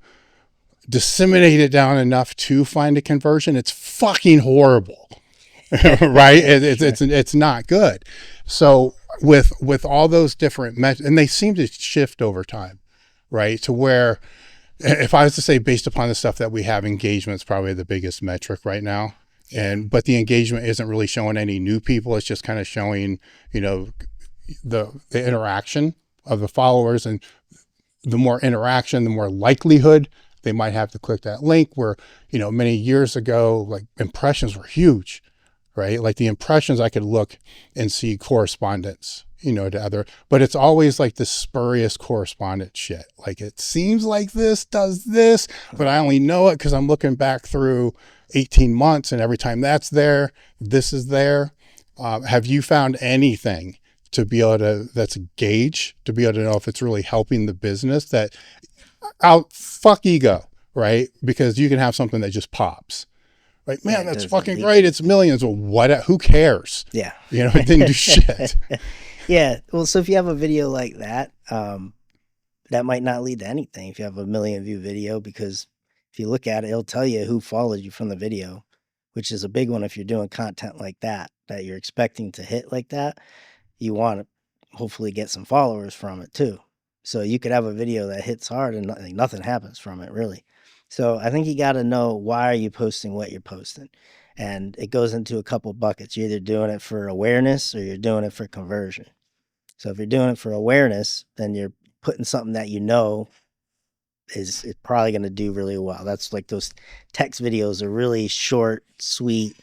disseminate it down enough to find a conversion, it's fucking horrible. Right? It's not good. So with all those different and they seem to shift over time, right? To where if I was to say based upon the stuff that we have, engagement's probably the biggest metric right now. But the engagement isn't really showing any new people. It's just kind of showing, you know, the interaction of the followers, and the more interaction, the more likelihood they might have to click that link. Where, you know, many years ago, like impressions were huge, right? Like the impressions, I could look and see correspondence, you know, to other, but it's always like the spurious correspondence shit. Like it seems like this does this, but I only know it because I'm looking back through 18 months and every time that's there, this is there. Have you found anything to be able to, that's a gauge to be able to know if it's really helping the business? That fuck ego, right? Because you can have something that just pops. Like, man, that's fucking great. It's millions. Well, what? Who cares? Yeah. You know, it didn't do shit. Yeah. Well, so if you have a video like that, that might not lead to anything if you have a 1 million view video, because if you look at it, it'll tell you who followed you from the video, which is a big one if you're doing content like that you're expecting to hit like that. You want to hopefully get some followers from it too. So you could have a video that hits hard and nothing happens from it really. So I think you got to know, why are you posting what you're posting? And it goes into a couple buckets. You're either doing it for awareness or you're doing it for conversion. So if you're doing it for awareness, then you're putting something that you know is probably going to do really well. That's like those text videos are really short, sweet.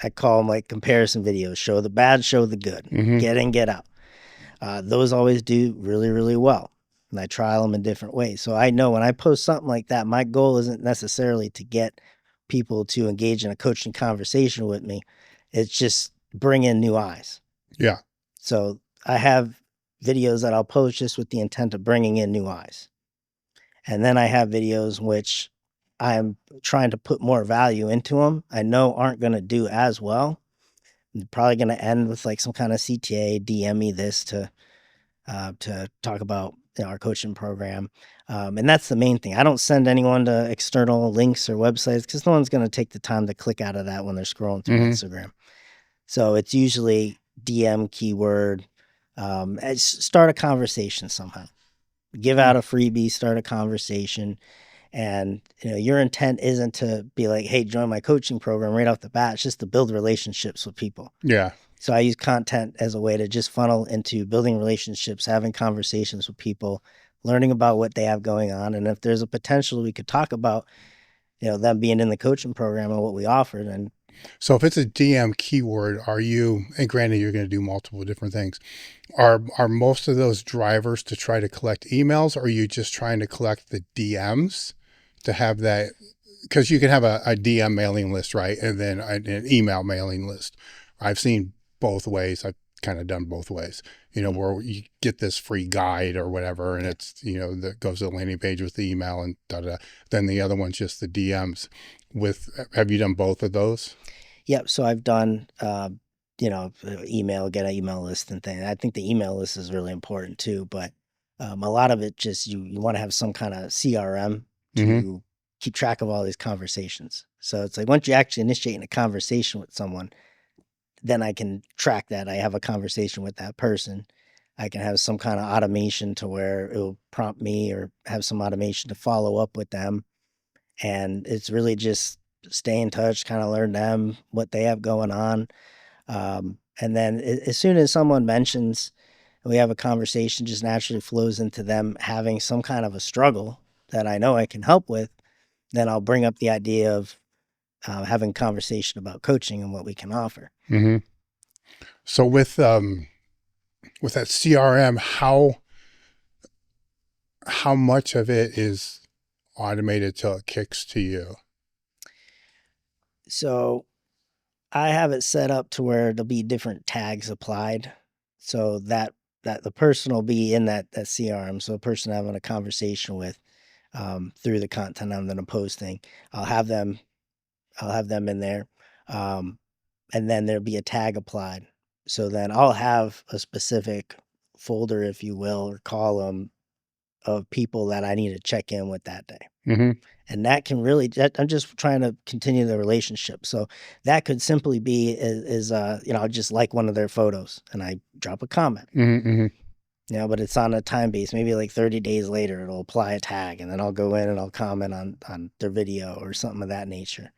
I call them like comparison videos. Show the bad, show the good. Mm-hmm. Get in, get out. Those always do really, really well. And I trial them in different ways. So I know when I post something like that, my goal isn't necessarily to get people to engage in a coaching conversation with me. It's just bring in new eyes. Yeah. So I have videos that I'll post just with the intent of bringing in new eyes. And then I have videos which I'm trying to put more value into them. I know aren't going to do as well. I'm probably going to end with like some kind of CTA, DM me this to talk about, you know, our coaching program. And that's the main thing. I don't send anyone to external links or websites because no one's going to take the time to click out of that when they're scrolling through Instagram. So it's usually DM keyword, start a conversation somehow. Give out a freebie, start a conversation. And, you know, your intent isn't to be like, hey, join my coaching program right off the bat. It's just to build relationships with people. Yeah. So I use content as a way to just funnel into building relationships, having conversations with people, learning about what they have going on. And if there's a potential we could talk about, you know, them being in the coaching program and what we offer, then. So if it's a DM keyword, are you, and granted you're going to do multiple different things, are most of those drivers to try to collect emails, or are you just trying to collect the DMs to have that? Because you can have a DM mailing list, right? And then an email mailing list. I've seen both ways. I've kind of done both ways, you know, where you get this free guide or whatever, and it's, you know, that goes to the landing page with the email and da-da. Then the other one's just the DMs. Have you done both of those? Yep. So I've done, you know, email, get an email list and things. I think the email list is really important too, but a lot of it just, you want to have some kind of CRM to keep track of all these conversations. So it's like, once you actually initiate a conversation with someone, then I can track that. I have a conversation with that person. I can have some kind of automation to where it will prompt me or have some automation to follow up with them. And it's really just stay in touch, kind of learn them, what they have going on. And then as soon as someone mentions, we have a conversation, just naturally flows into them having some kind of a struggle that I know I can help with, then I'll bring up the idea of having conversation about coaching and what we can offer. Mm-hmm. So with that CRM, how much of it is automated till it kicks to you? So I have it set up to where there'll be different tags applied, so that the person will be in that CRM. So a person having a conversation with through the content I'm going to posting, I'll have them in there, and then there'll be a tag applied. So then I'll have a specific folder, if you will, or column of people that I need to check in with that day. Mm-hmm. And that can really, I'm just trying to continue the relationship. So that could simply be is just like one of their photos and I drop a comment. Mm-hmm. But it's on a time base, maybe like 30 days later, it'll apply a tag and then I'll go in and I'll comment on their video or something of that nature.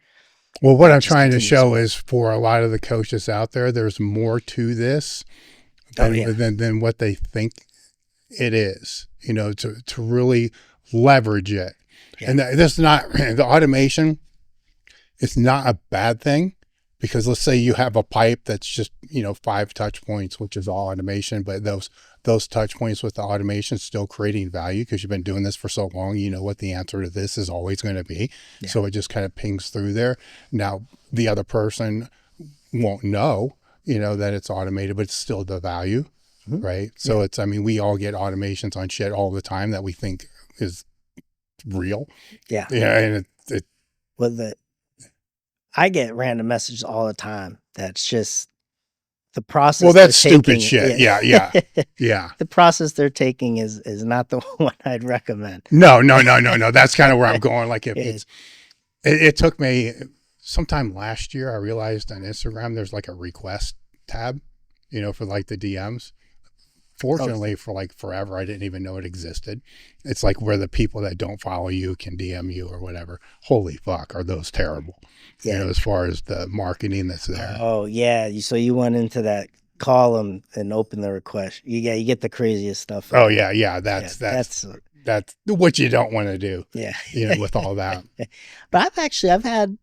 Well, what I'm trying to show is for a lot of the coaches out there, there's more to this than what they think it is, to really leverage it. Yeah. And this is not the automation. It's not a bad thing, because let's say you have a pipe that's just, 5 touch points, which is all automation, but those touch points with the automation still creating value because you've been doing this for so long, what the answer to this is always going to be. Yeah. So it just kind of pings through there. Now the other person won't know, that it's automated, but it's still the value. Mm-hmm. Right. So yeah. We all get automations on shit all the time that we think is real. Yeah. Yeah. And I get random messages all the time. That's just the process. Well, that's stupid shit. Yeah. Yeah. The process they're taking is not the one I'd recommend. No. That's kind of where I'm going. Like it took me sometime last year, I realized on Instagram, there's like a request tab, for like the DMs. Fortunately, for like forever, I didn't even know it existed. It's like where the people that don't follow you can DM you or whatever. Holy fuck, are those terrible? Yeah. As far as the marketing that's there. Oh yeah. So you went into that column and opened the request. You get the craziest stuff. Oh yeah. Yeah. That's what you don't want to do. Yeah. With all that. But I've had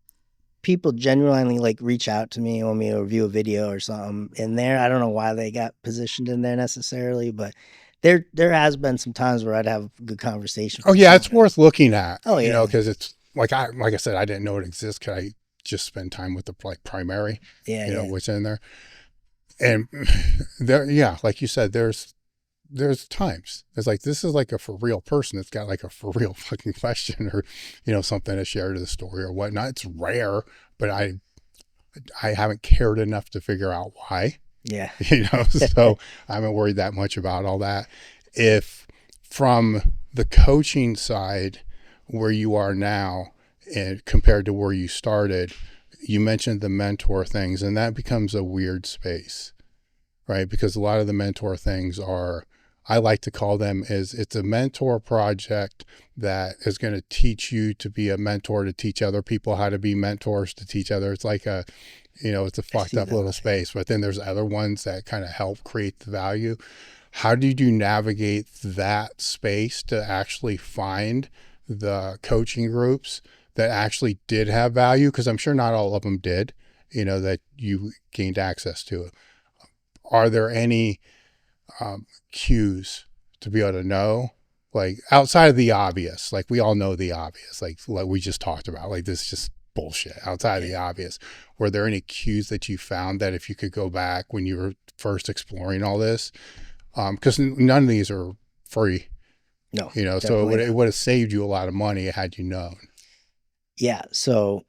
people genuinely like reach out to me, want me to review a video or something in there. I don't know why they got positioned in there necessarily, but there has been some times where I'd have a good conversation. Oh yeah, it's worth looking at. Oh yeah, because it's like I said, I didn't know it exists. Cause I just spend time with the primary. Yeah, what's in there, and there, yeah, like you said, there's times it's like this is like a for real person that's got like a for real fucking question or something to share to the story or whatnot. It's rare, but I haven't cared enough to figure out why. Yeah. So I haven't worried that much about all that. If from the coaching side where you are now and compared to where you started, you mentioned the mentor things, and that becomes a weird space, right? Because a lot of the mentor things are, I like to call them it's a mentor project that is going to teach you to be a mentor, to teach other people how to be mentors, to teach others. It's like it's a fucked up little space, but then there's other ones that kind of help create the value. How did you navigate that space to actually find the coaching groups that actually did have value? Because I'm sure not all of them did, that you gained access to. Are there any cues to be able to know, like outside of the obvious, like we all know the obvious, like we just talked about, like this is just bullshit outside of the obvious? Were there any cues that you found that if you could go back when you were first exploring all this, because none of these are free, no, so it would have saved you a lot of money had you known? Yeah, so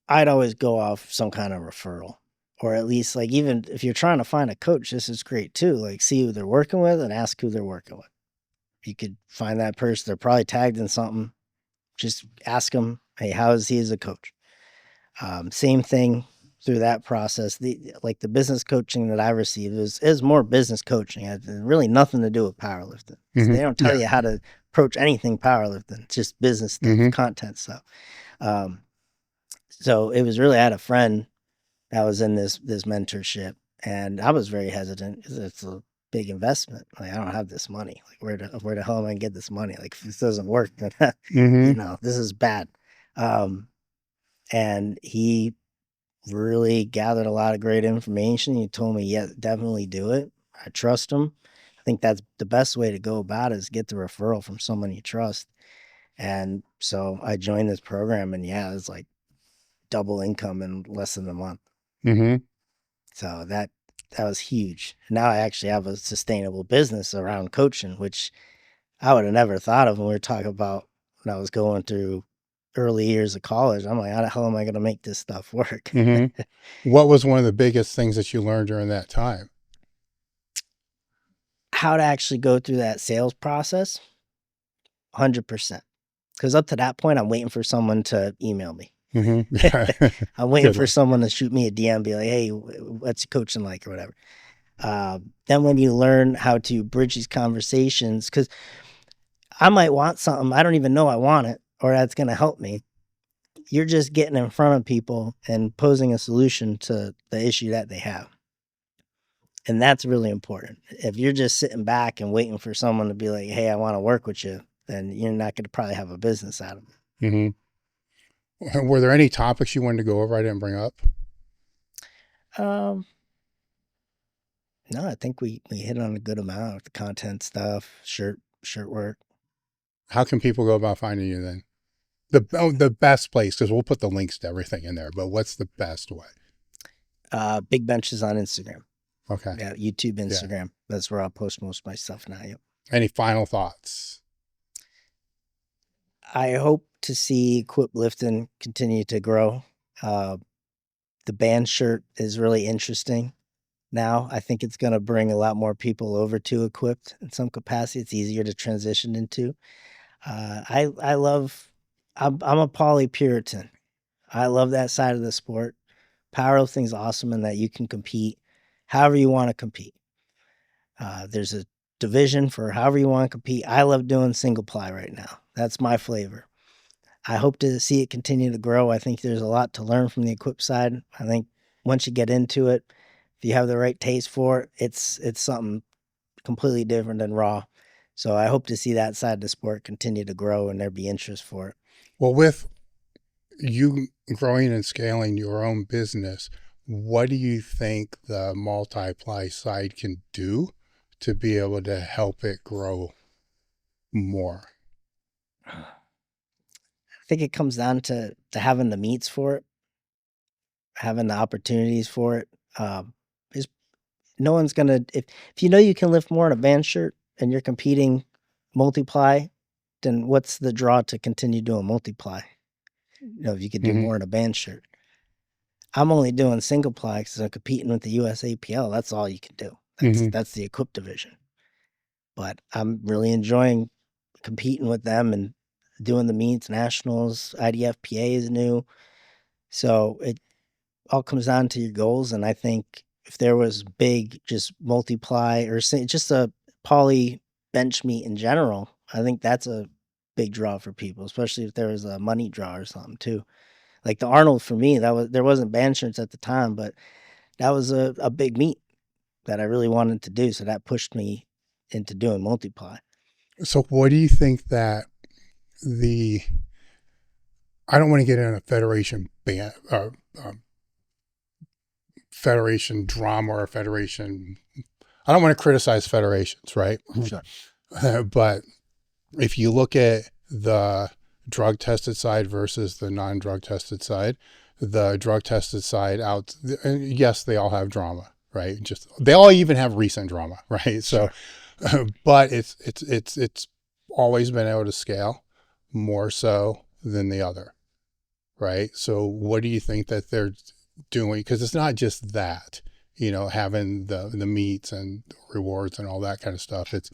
I'd always go off some kind of referral. Or at least, like, even if you're trying to find a coach, this is great too. Like, see who they're working with and ask who they're working with. You could find that person. They're probably tagged in something. Just ask them, hey, how is he as a coach? Same thing through that process. The business coaching that I received is more business coaching. It had really nothing to do with powerlifting. So they don't tell you how to approach anything powerlifting. It's just business stuff, content stuff. So it was really, I had a friend that was in this mentorship, and I was very hesitant because it's a big investment. Like, I don't have this money. Like, where the hell am I gonna get this money? Like, if this doesn't work, then you know, this is bad. And he really gathered a lot of great information. He told me, yeah, definitely do it. I trust him. I think that's the best way to go about it, is get the referral from someone you trust. And so I joined this program, and yeah, it's like double income in less than a month. So that was huge. Now I actually have a sustainable business around coaching, which I would have never thought of when we were talking about when I was going through early years of college. I'm like, how the hell am I going to make this stuff work? What was one of the biggest things that you learned during that time? How to actually go through that sales process, 100%. Because up to that point, I'm waiting for someone to email me. I'm waiting for someone to shoot me a DM, be like, hey, what's coaching like, or whatever. Then when you learn how to bridge these conversations, because I might want something, I don't even know I want it, or that's going to help me. You're just getting in front of people and posing a solution to the issue that they have. And that's really important. If you're just sitting back and waiting for someone to be like, hey, I want to work with you, then you're not going to probably have a business out of it. Were there any topics you wanted to go over I didn't bring up? No, I think we hit on a good amount of the content stuff, shirt work. How can people go about finding you then? The best place, because we'll put the links to everything in there, but what's the best way? Big Benchas on Instagram. Okay. Yeah, YouTube, Instagram. Yeah. That's where I'll post most of my stuff now. Yep. Any final thoughts? I hope to see Equip Lifting continue to grow. The band shirt is really interesting now. I think it's going to bring a lot more people over to Equipped in some capacity. It's easier to transition into. I'm a poly Puritan. I love that side of the sport. Powerlifting is awesome in that you can compete however you want to compete. There's a division for however you want to compete. I love doing single ply right now. That's my flavor. I hope to see it continue to grow. I think there's a lot to learn from the Equip side. I think once you get into it, if you have the right taste for it, it's something completely different than raw. So I hope to see that side of the sport continue to grow and there be interest for it. Well, with you growing and scaling your own business, what do you think the Multi-Ply side can do to be able to help it grow more? I think it comes down to having the meets for it, having the opportunities for it. No one's gonna, if you know you can lift more in a band shirt and you're competing Multi-Ply, then what's the draw to continue doing Multi-Ply? You know, if you could do more in a band shirt. I'm only doing single ply because I'm competing with the USAPL. That's all you can do. That's the Equip division. But I'm really enjoying competing with them and doing the meets, nationals. IDFPA is new. So it all comes down to your goals. And I think if there was big just Multi-Ply or just a poly bench meet in general, I think that's a big draw for people, especially if there was a money draw or something too. Like the Arnold for me, there wasn't band shirts at the time, but that was a big meet that I really wanted to do. So that pushed me into doing Multi-Ply. So what do you think that I don't want to get in a federation federation drama or federation. I don't want to criticize federations, right? Sure. But if you look at the drug tested side versus the non-drug tested side, the drug tested side yes, they all have drama, right? They all even have recent drama, right? So, sure. But it's always been able to scale more so than the other, right? So what do you think that they're doing? Because it's not just that, you know, having the meets and rewards and all that kind of stuff. It's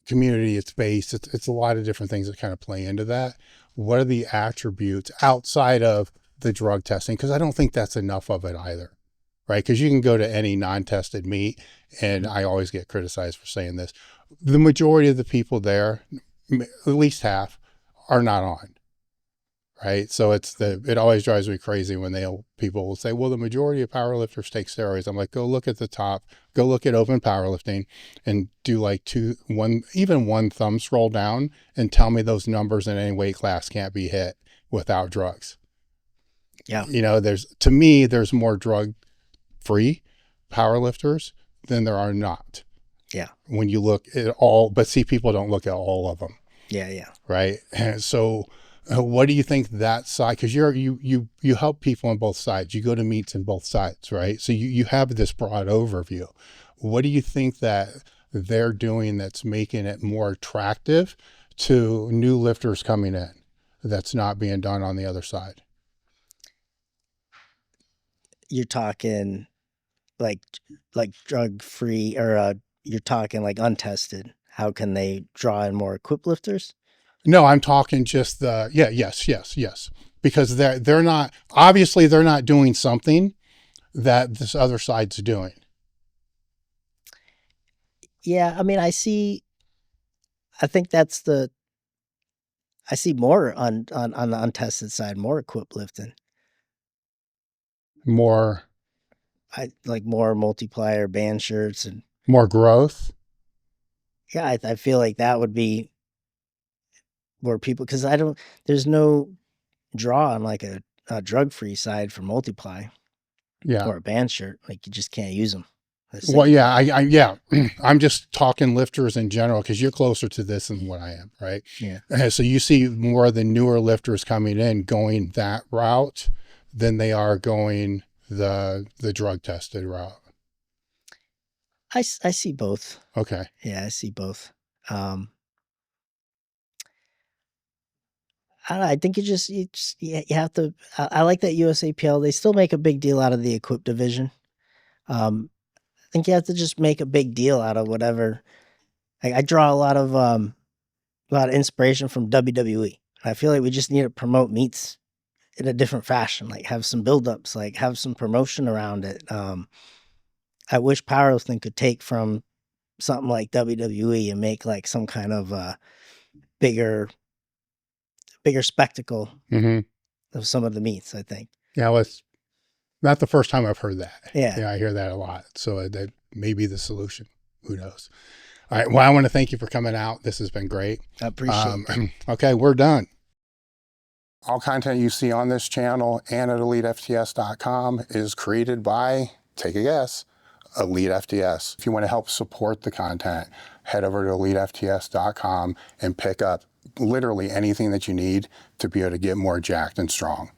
community, it's based, it's a lot of different things that kind of play into that. What are the attributes outside of the drug testing? Because I don't think that's enough of it either, right? Because you can go to any non-tested meet, and I always get criticized for saying this. The majority of the people there, at least half, are not on, right? So it always drives me crazy when people will say, well, the majority of powerlifters take steroids. I'm like, go look at the top, go look at open powerlifting and do like even one thumb scroll down and tell me those numbers in any weight class can't be hit without drugs. Yeah. You know, to me, there's more drug free powerlifters than there are not. Yeah. When you look at all, but see, people don't look at all of them. Yeah. Yeah. Right. And so what do you think that side, because you help people on both sides, you go to meets in both sides, right? So you have this broad overview. What do you think that they're doing that's making it more attractive to new lifters coming in that's not being done on the other side? You're talking like drug free, or you're talking like untested. How can they draw in more equipped lifters? No, I'm talking just yes. Because they're not, obviously they're not doing something that this other side's doing. Yeah, I mean, I see more on the untested side, more equipped lifting. More I like more multiplier band shirts and more growth. Yeah, I feel like that would be where people, because there's no draw on like a drug-free side for Multi-Ply Yeah. or a band shirt. Like you just can't use them. Well, yeah, yeah. I'm just talking lifters in general because you're closer to this than what I am, right? Yeah. So you see more of the newer lifters coming in going that route than they are going the drug tested route. I see both. Okay. Yeah, I see both. I don't know, I think you have to. I like that USAPL. They still make a big deal out of the equipped division. I think you have to just make a big deal out of whatever. I draw a lot of inspiration from WWE. I feel like we just need to promote meets in a different fashion. Like have some buildups, like have some promotion around it. I wish powerlifting could take from something like WWE and make like some kind of bigger spectacle of some of the meets, I think. Yeah, well, it's not the first time I've heard that. Yeah. I hear that a lot. So that may be the solution. Who knows? All right. Well, I want to thank you for coming out. This has been great. I appreciate it. Okay, we're done. All content you see on this channel and at elitefts.com is created by, take a guess, Elite FTS. If you want to help support the content, head over to elitefts.com and pick up literally anything that you need to be able to get more jacked and strong.